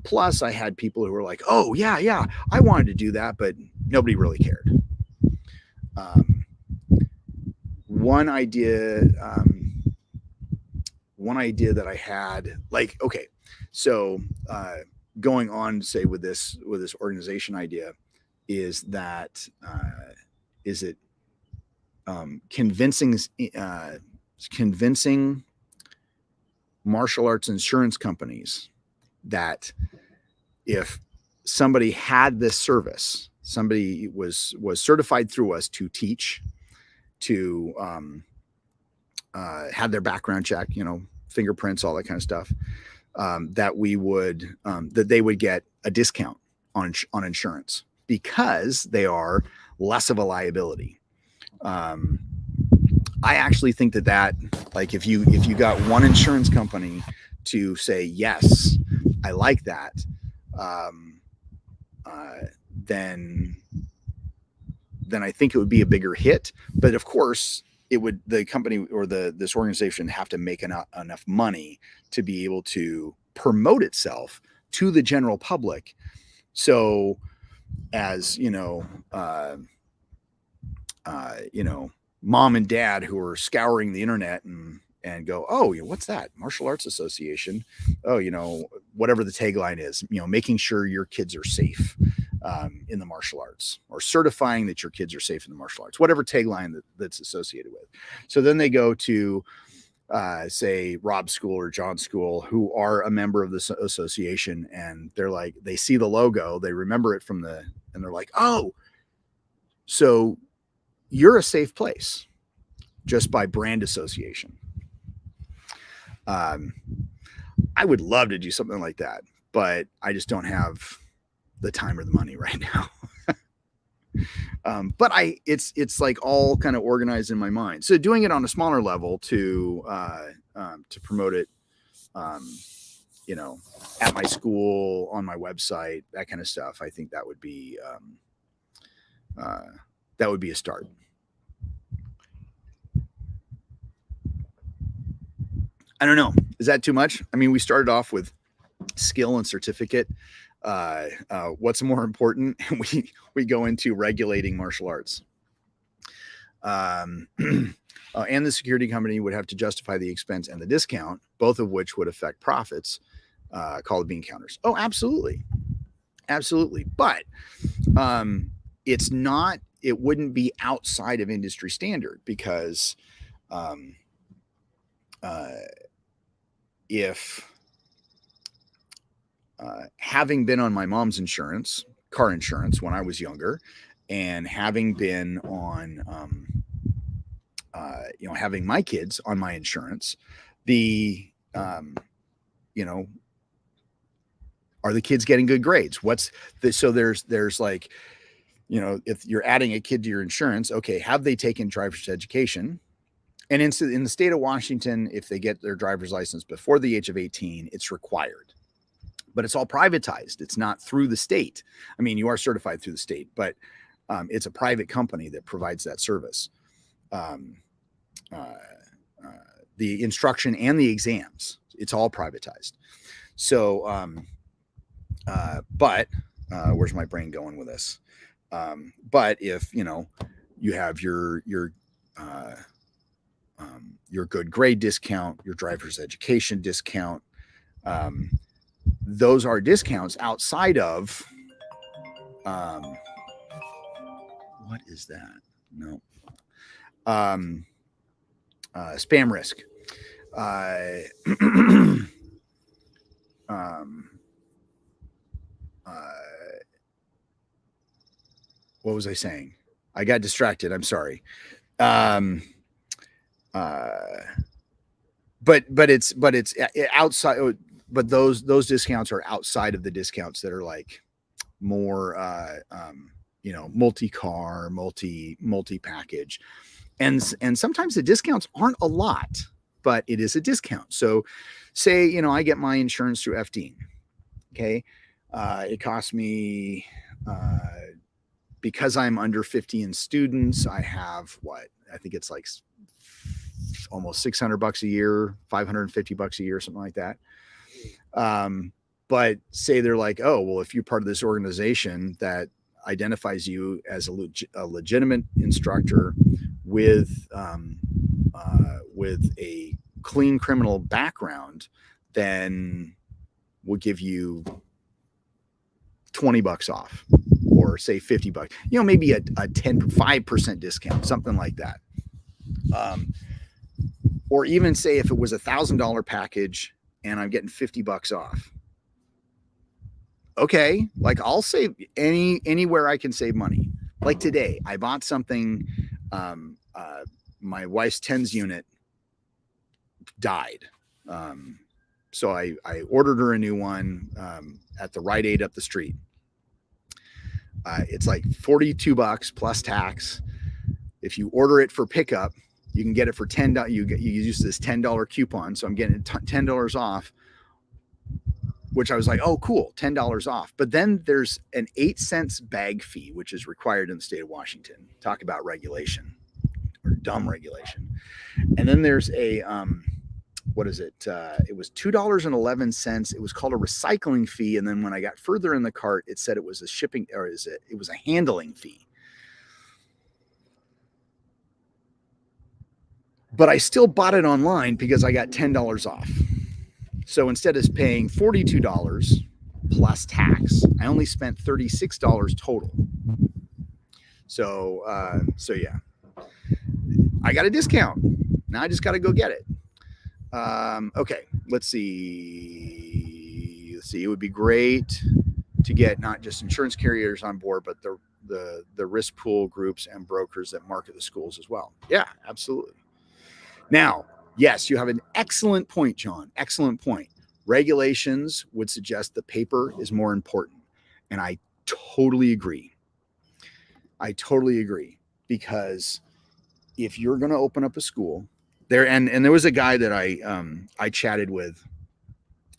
Plus I had people who were like, oh yeah, I wanted to do that, but nobody really cared. One idea that I had, like, okay, so going on, say, with this organization idea, is that convincing martial arts insurance companies that if somebody had this service, somebody was certified through us to teach, to have their background check, fingerprints, all that kind of stuff, that they would get a discount on insurance because they are less of a liability. I actually think that like, if you got one insurance company to say, yes, I like that, then then I think it would be a bigger hit. But of course, the company or this organization have to make enough money to be able to promote itself to the general public. So, as mom and dad who are scouring the internet and go, oh, what's that? Martial Arts Association. Oh, whatever the tagline is, making sure your kids are safe in the martial arts, or certifying that your kids are safe in the martial arts, whatever tagline that's associated with. So then they go to say Rob's school or John's school, who are a member of this association, and they're like, they see the logo, they remember it and they're like, oh, so you're a safe place just by brand association. I would love to do something like that, but I just don't have the time or the money right now. But it's like all kind of organized in my mind. So doing it on a smaller level to promote it, at my school, on my website, that kind of stuff. I think that would be a start. I don't know. Is that too much? I mean, we started off with skill and certificate. What's more important? We go into regulating martial arts. And the security company would have to justify the expense and the discount, both of which would affect profits, called bean counters. Oh, absolutely. Absolutely. But it wouldn't be outside of industry standard, because if having been on my mom's insurance, car insurance, when I was younger, and having been on, having my kids on my insurance, are the kids getting good grades? So there's like, if you're adding a kid to your insurance, okay, have they taken driver's education? And in the state of Washington, if they get their driver's license before the age of 18, it's required. But it's all privatized. It's not through the state. I mean, you are certified through the state, but it's a private company that provides that service. The instruction and the exams, it's all privatized. So, where's my brain going with this? But if, you have your good grade discount, your driver's education discount, those are discounts outside of, what is that? No. Spam risk. What was I saying? I got distracted. I'm sorry. But it's outside. But those discounts are outside of the discounts that are like more, multi-car, multi-package. And sometimes the discounts aren't a lot, but it is a discount. So say, I get my insurance through FD. Okay. It costs me, because I'm under 50 in students, I have I think it's like almost $600 a year, $550 a year, something like that. But say they're like, oh, well, if you're part of this organization that identifies you as a legitimate instructor with a clean criminal background, then we'll give you $20 off, or say $50, maybe a 5% discount, something like that. Or even say if it was $1,000 package and I'm getting $50 off. Okay. Like I'll save anywhere I can save money. Like today, I bought something, my wife's TENS unit died. So I ordered her a new one, at the Rite Aid up the street. It's like $42 plus tax. If you order it for pickup, you can get it for $10. You use this $10 coupon. So I'm getting $10 off. which I was like, oh, cool, $10 off. But then there's an 8 cents bag fee, which is required in the state of Washington. Talk about regulation or dumb regulation. And then there's a, what is it? It was $2.11. It was called a recycling fee. And then when I got further in the cart, it said it was a shipping, or it was a handling fee. But I still bought it online because I got $10 off. So instead of paying $42 plus tax, I only spent $36 total. So yeah, I got a discount. Now I just got to go get it. Okay, let's see. It would be great to get not just insurance carriers on board, but the risk pool groups and brokers that market the schools as well. Yeah, absolutely. Now, yes, you have an excellent point, John. Excellent point. Regulations would suggest the paper is more important. And I totally agree. Because if you're going to open up a school there, and there was a guy that I chatted with,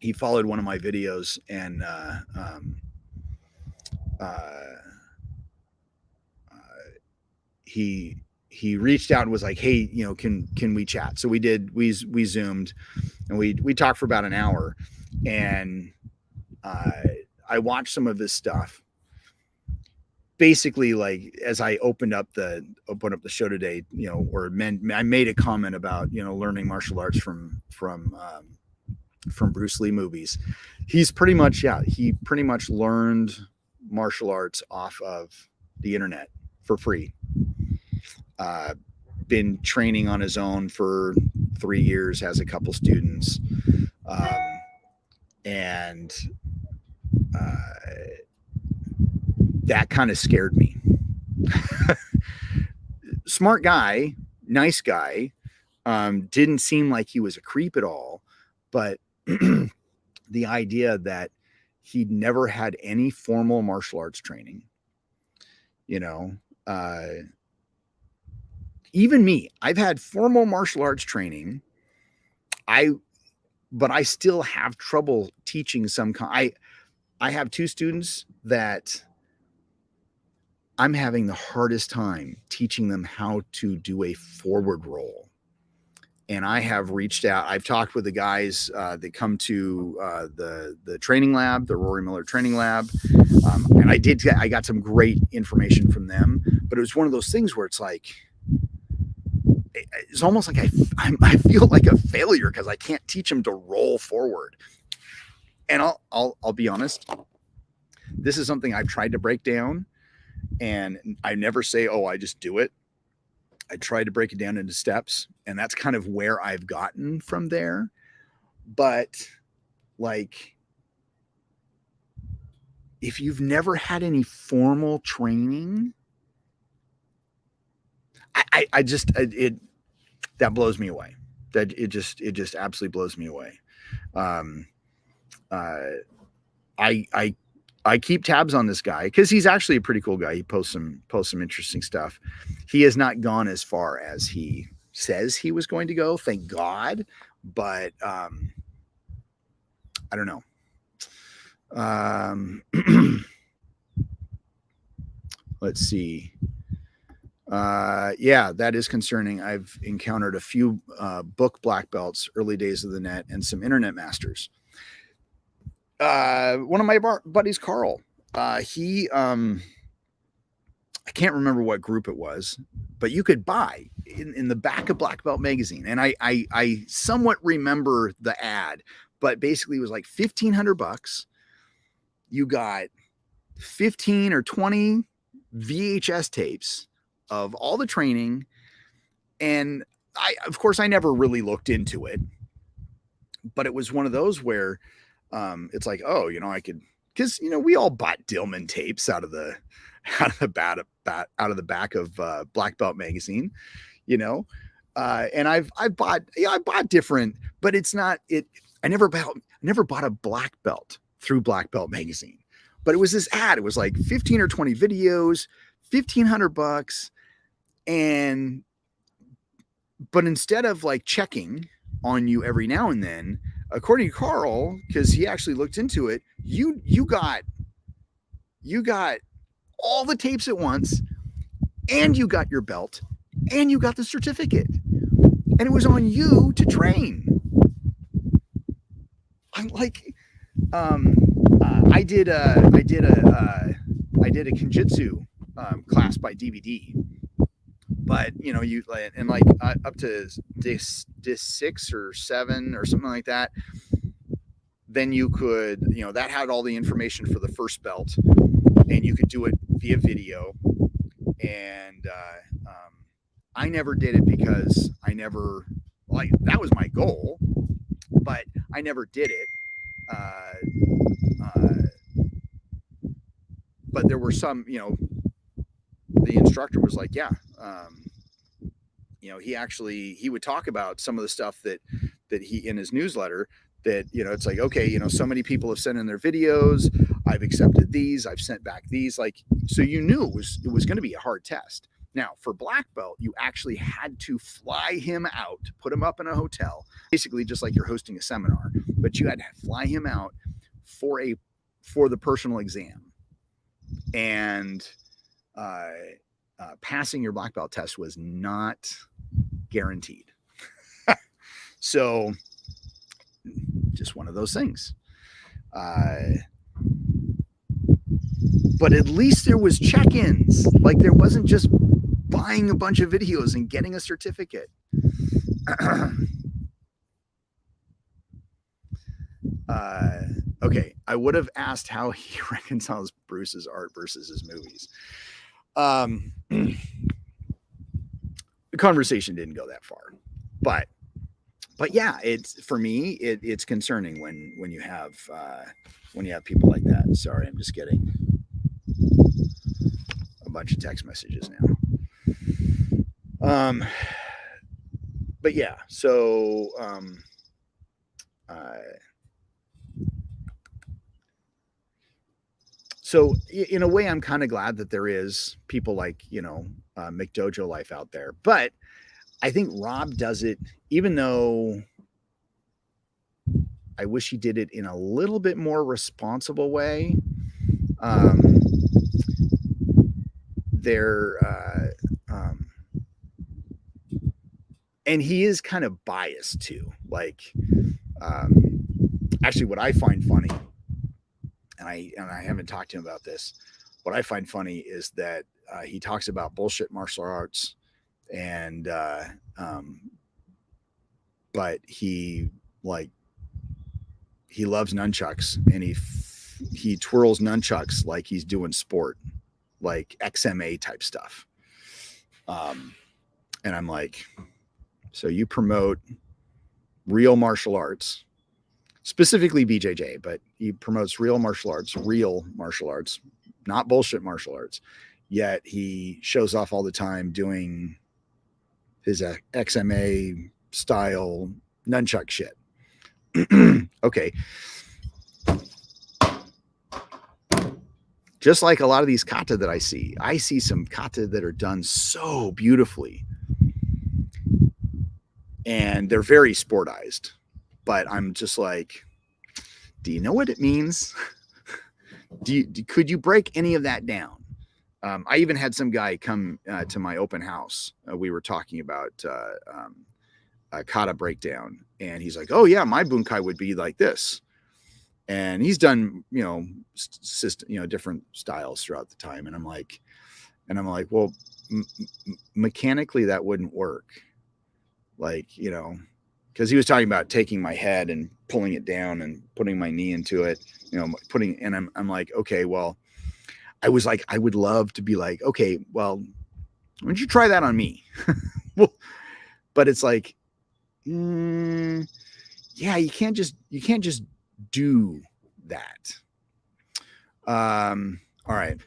he followed one of my videos, and he reached out and was like, hey, can we chat? So we did. We Zoomed, and we talked for about an hour, and I watched some of his stuff. Basically, like, as I opened up the show today, I made a comment about learning martial arts from Bruce Lee movies. He pretty much learned martial arts off of the internet for free. Been training on his own for 3 years, has a couple students, and that kind of scared me. Smart guy, nice guy, didn't seem like he was a creep at all, but the idea that he'd never had any formal martial arts training, even me, I've had formal martial arts training. But I still have trouble teaching I have 2 students that I'm having the hardest time teaching them how to do a forward roll. And I have reached out. I've talked with the guys that come to the training lab, the Rory Miller training lab. And I got some great information from them, but it was one of those things where it's like, it's almost like I feel like a failure because I can't teach them to roll forward. And I'll be honest, this is something I've tried to break down, and I never say, oh, I just do it. I try to break it down into steps, and that's kind of where I've gotten from there. But like, if you've never had any formal training, that blows me away. That it just absolutely blows me away. I keep tabs on this guy because he's actually a pretty cool guy. He posts some interesting stuff. He has not gone as far as he says he was going to go, thank God. But I don't know. Let's see. Yeah, that is concerning. I've encountered a few book black belts, early days of the net, and some internet masters. One of my buddies, Carl, he I can't remember what group it was, but you could buy in the back of Black Belt magazine, and I somewhat remember the ad, but basically it was like $1,500. You got 15 or 20 VHS tapes of all the training. And of course, I never really looked into it, but it was one of those where it's like, oh, I could, because we all bought Dillman tapes out of the back of Black Belt magazine, and I bought different, but it's not it. I never bought a black belt through Black Belt magazine, but it was this ad. It was like 15 or 20 videos, $1,500. But instead of like checking on you every now and then, according to Carl, because he actually looked into it, you got all the tapes at once, and you got your belt, and you got the certificate, and it was on you to train. I'm like, I did a Kenjutsu class by DVD, but you know, you and like up to this 6 or 7 or something like that. Then you could, you know, that had all the information for the first belt, and you could do it via video. And I never did it because I never, like, that was my goal, but I never did it. But there were some, you know, the instructor was like, yeah, you know, he would talk about some of the stuff that he in his newsletter, that, you know, it's like, okay, you know, so many people have sent in their videos, I've accepted these, I've sent back these, like, so you knew it was going to be a hard test. Now, for black belt, you actually had to fly him out, put him up in a hotel, basically just like you're hosting a seminar, but you had to fly him out for the personal exam. And passing your black belt test was not guaranteed. So just one of those things. But at least there was check-ins. Like, there wasn't just buying a bunch of videos and getting a certificate. Okay, I would have asked how he reconciles Bruce's art versus his movies. The conversation didn't go that far, but yeah, it's, for me, it's concerning when you have people like that. Sorry, I'm just getting a bunch of text messages now. But yeah, so so in a way, I'm kind of glad that there is people like, you know, McDojo Life out there. But I think Rob does it, even though I wish he did it in a little bit more responsible way. And he is kind of biased too. Like, actually, what I find funny, and I haven't talked to him about this, what I find funny is that he talks about bullshit martial arts, and but he loves nunchucks, and he twirls nunchucks like he's doing sport, like XMA type stuff. And I'm like, so you promote real martial arts, specifically BJJ, but he promotes real martial arts, not bullshit martial arts. Yet he shows off all the time doing his XMA style nunchuck shit. Okay. Just like a lot of these kata that I see some kata that are done so beautifully, and they're very sportized, but I'm just like, do you know what it means? Could you break any of that down? I even had some guy come to my open house. We were talking about a kata breakdown, and he's like, oh yeah, my bunkai would be like this. And he's done, you know, different styles throughout the time. And I'm like, well, mechanically that wouldn't work. Like, you know, because he was talking about taking my head and pulling it down and putting my knee into it, you know, and I'm like, okay, well, I was like, I would love to be like, okay, well, why don't you try that on me? Well, but it's like, yeah, you can't just do that. All right.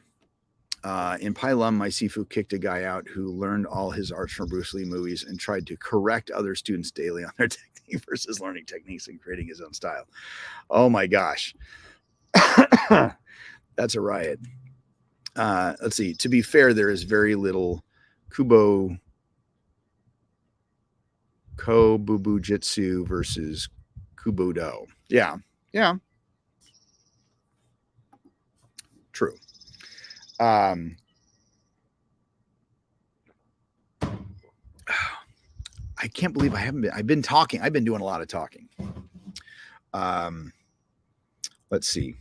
In Pai Lum, my Sifu kicked a guy out who learned all his arts from Bruce Lee movies and tried to correct other students daily on their technique versus learning techniques and creating his own style. Oh my gosh. That's a riot. Let's see. To be fair, there is very little Kobubu Jitsu versus Kubudo. Yeah. Yeah. True. I can't believe I've been talking. I've been doing a lot of talking. Let's see.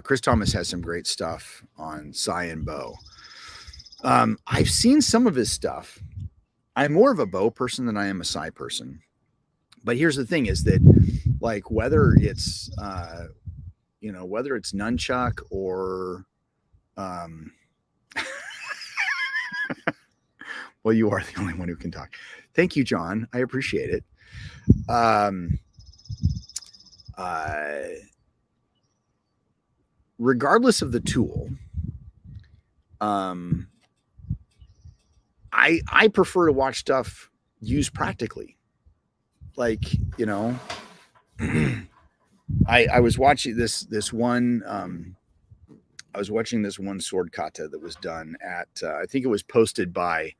Chris Thomas has some great stuff on Sai and bow. I've seen some of his stuff. I'm more of a bow person than I am a Sai person. But here's the thing: is that like whether it's whether it's nunchuck or well, you are the only one who can talk. Thank you, John. I appreciate it. Regardless of the tool, I prefer to watch stuff used practically. Like, I was watching this one. I was watching this one sword kata that was done at I think it was posted by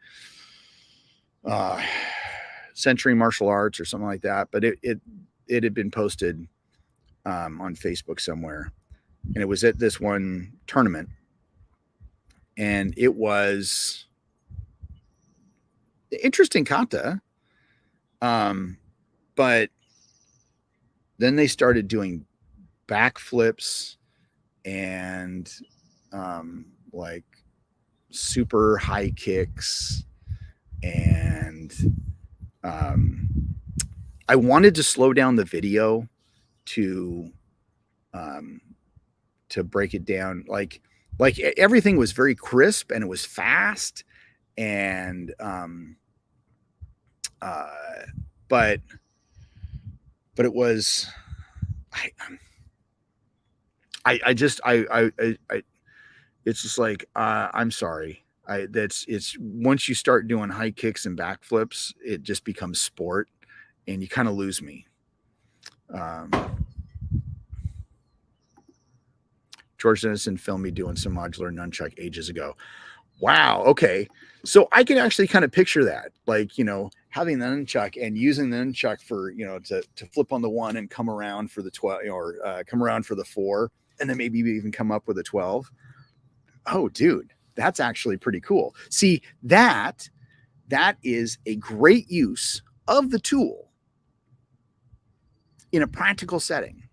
Century Martial Arts or something like that, but it had been posted on Facebook somewhere, and it was at this one tournament, and it was interesting kata, but then they started doing backflips and like super high kicks, and I wanted to slow down the video to break it down. Like everything was very crisp and it was fast, and but it was I just it's just like I'm sorry. It's once you start doing high kicks and backflips, it just becomes sport, and you kind of lose me. George Dennison filmed me doing some modular nunchuck ages ago. Wow. Okay. So I can actually kind of picture that, like, having the nunchuck and using the nunchuck for, to flip on the 1 and come around for the 12, or come around for the 4, and then maybe even come up with a 12. Oh, dude, that's actually pretty cool. See, that is a great use of the tool in a practical setting.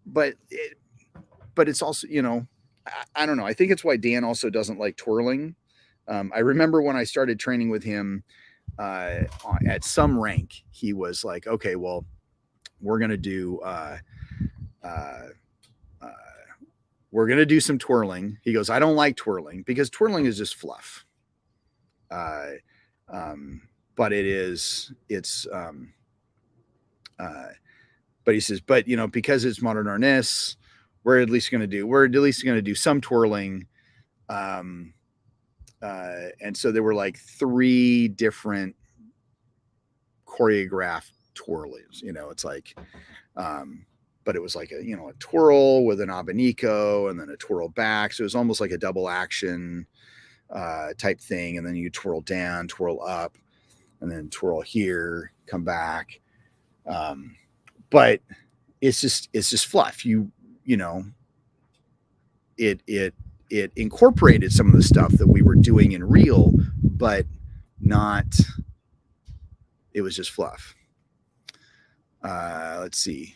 But it's also, I don't know. I think it's why Dan also doesn't like twirling. I remember when I started training with him at some rank, he was like, okay, well, we're going to do, some twirling. He goes, I don't like twirling because twirling is just fluff. But but he says, but because it's modern harness, we're at least going to do some twirling. And so there were like 3 different choreographed twirlings, it's like, but it was like a twirl with an abanico and then a twirl back. So it was almost like a double action type thing. And then you twirl down, twirl up, and then twirl here, come back. But it's just fluff. It incorporated some of the stuff that we were doing in real, but not, it was just fluff. Let's see.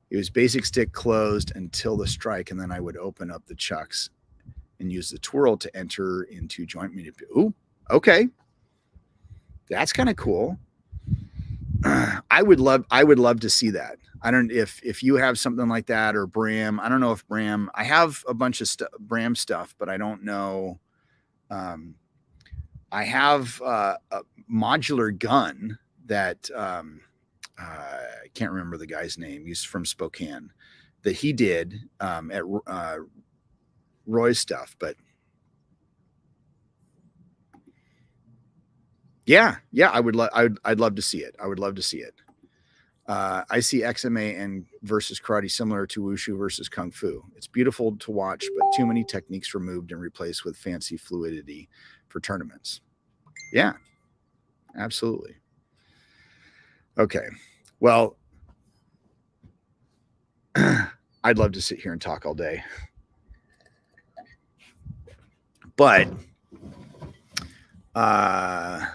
It was basic stick closed until the strike, and then I would open up the chucks and use the twirl to enter into joint manipulation. Ooh, okay. That's kind of cool. I would love to see that. I don't, if you have something like that, or Bram, I don't know if Bram, I have a bunch of Bram stuff, but I don't know. I have a modular gun that, I can't remember the guy's name. He's from Spokane, that he did at Roy's stuff. But yeah, I'd love to see it. I would love to see it. I see XMA and versus karate similar to wushu versus kung fu. It's beautiful to watch, but too many techniques removed and replaced with fancy fluidity for tournaments. Yeah, absolutely. Okay. Well, I'd love to sit here and talk all day. But all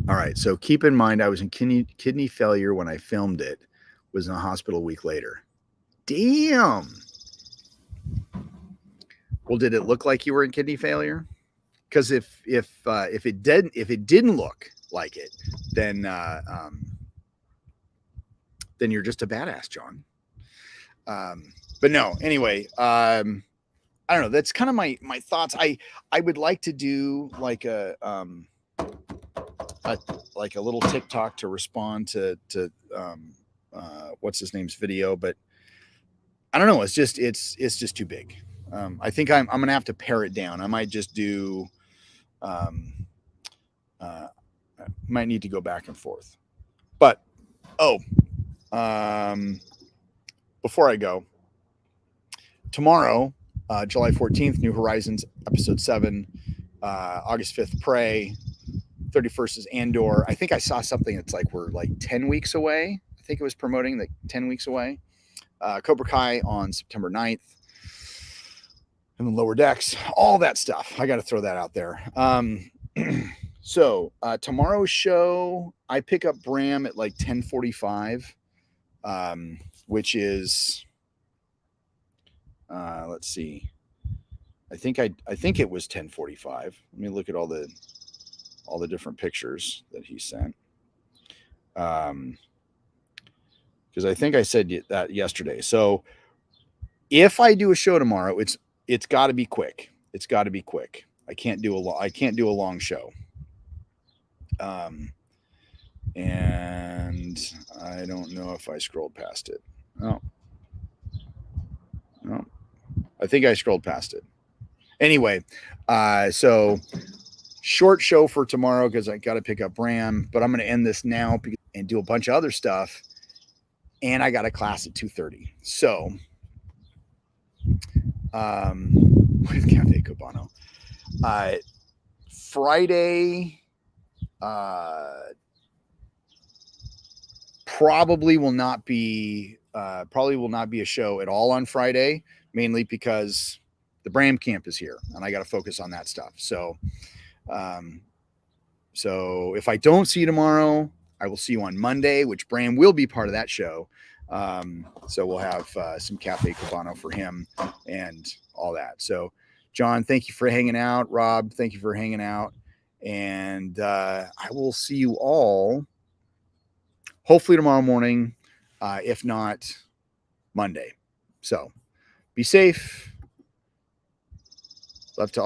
right. So keep in mind, I was in kidney failure when I filmed it. Was in a hospital a week later. Damn. Well, did it look like you were in kidney failure? Because if it didn't look like it, then you're just a badass, John. But no. Anyway, I don't know. That's kind of my thoughts. I would like to do like a little TikTok to respond to what's his name's video, but I don't know. It's just too big. I think I'm gonna have to pare it down. I might just do might need to go back and forth. But before I go, tomorrow, July 14th, New Horizons episode 7, August 5th, Prey, 31st is Andor. I think I saw something that's like we're like 10 weeks away. I think it was promoting like 10 weeks away. Cobra Kai on September 9th. And then Lower Decks, all that stuff. I got to throw that out there. So tomorrow's show, I pick up Bram at like 10:45, which is, let's see. I think it was 10:45. Let me look at all the different pictures that he sent. Because I think I said that yesterday. So if I do a show tomorrow, it's got to be quick. It's got to be quick. I can't do a long show. And I don't know if I scrolled past it. No, I think I scrolled past it. Anyway, so short show for tomorrow because I got to pick up Bram, but I'm going to end this now and do a bunch of other stuff. And I got a class at 2:30. So, with Cafe Cubano, Friday, probably will not be a show at all on Friday, mainly because the Bram camp is here and I got to focus on that stuff. So, so if I don't see you tomorrow, I will see you on Monday, which Bram will be part of that show. So we'll have some Cafe Cubano for him and all that. So, John, thank you for hanging out. Rob, thank you for hanging out. And I will see you all hopefully tomorrow morning, if not Monday. So be safe. Love to all.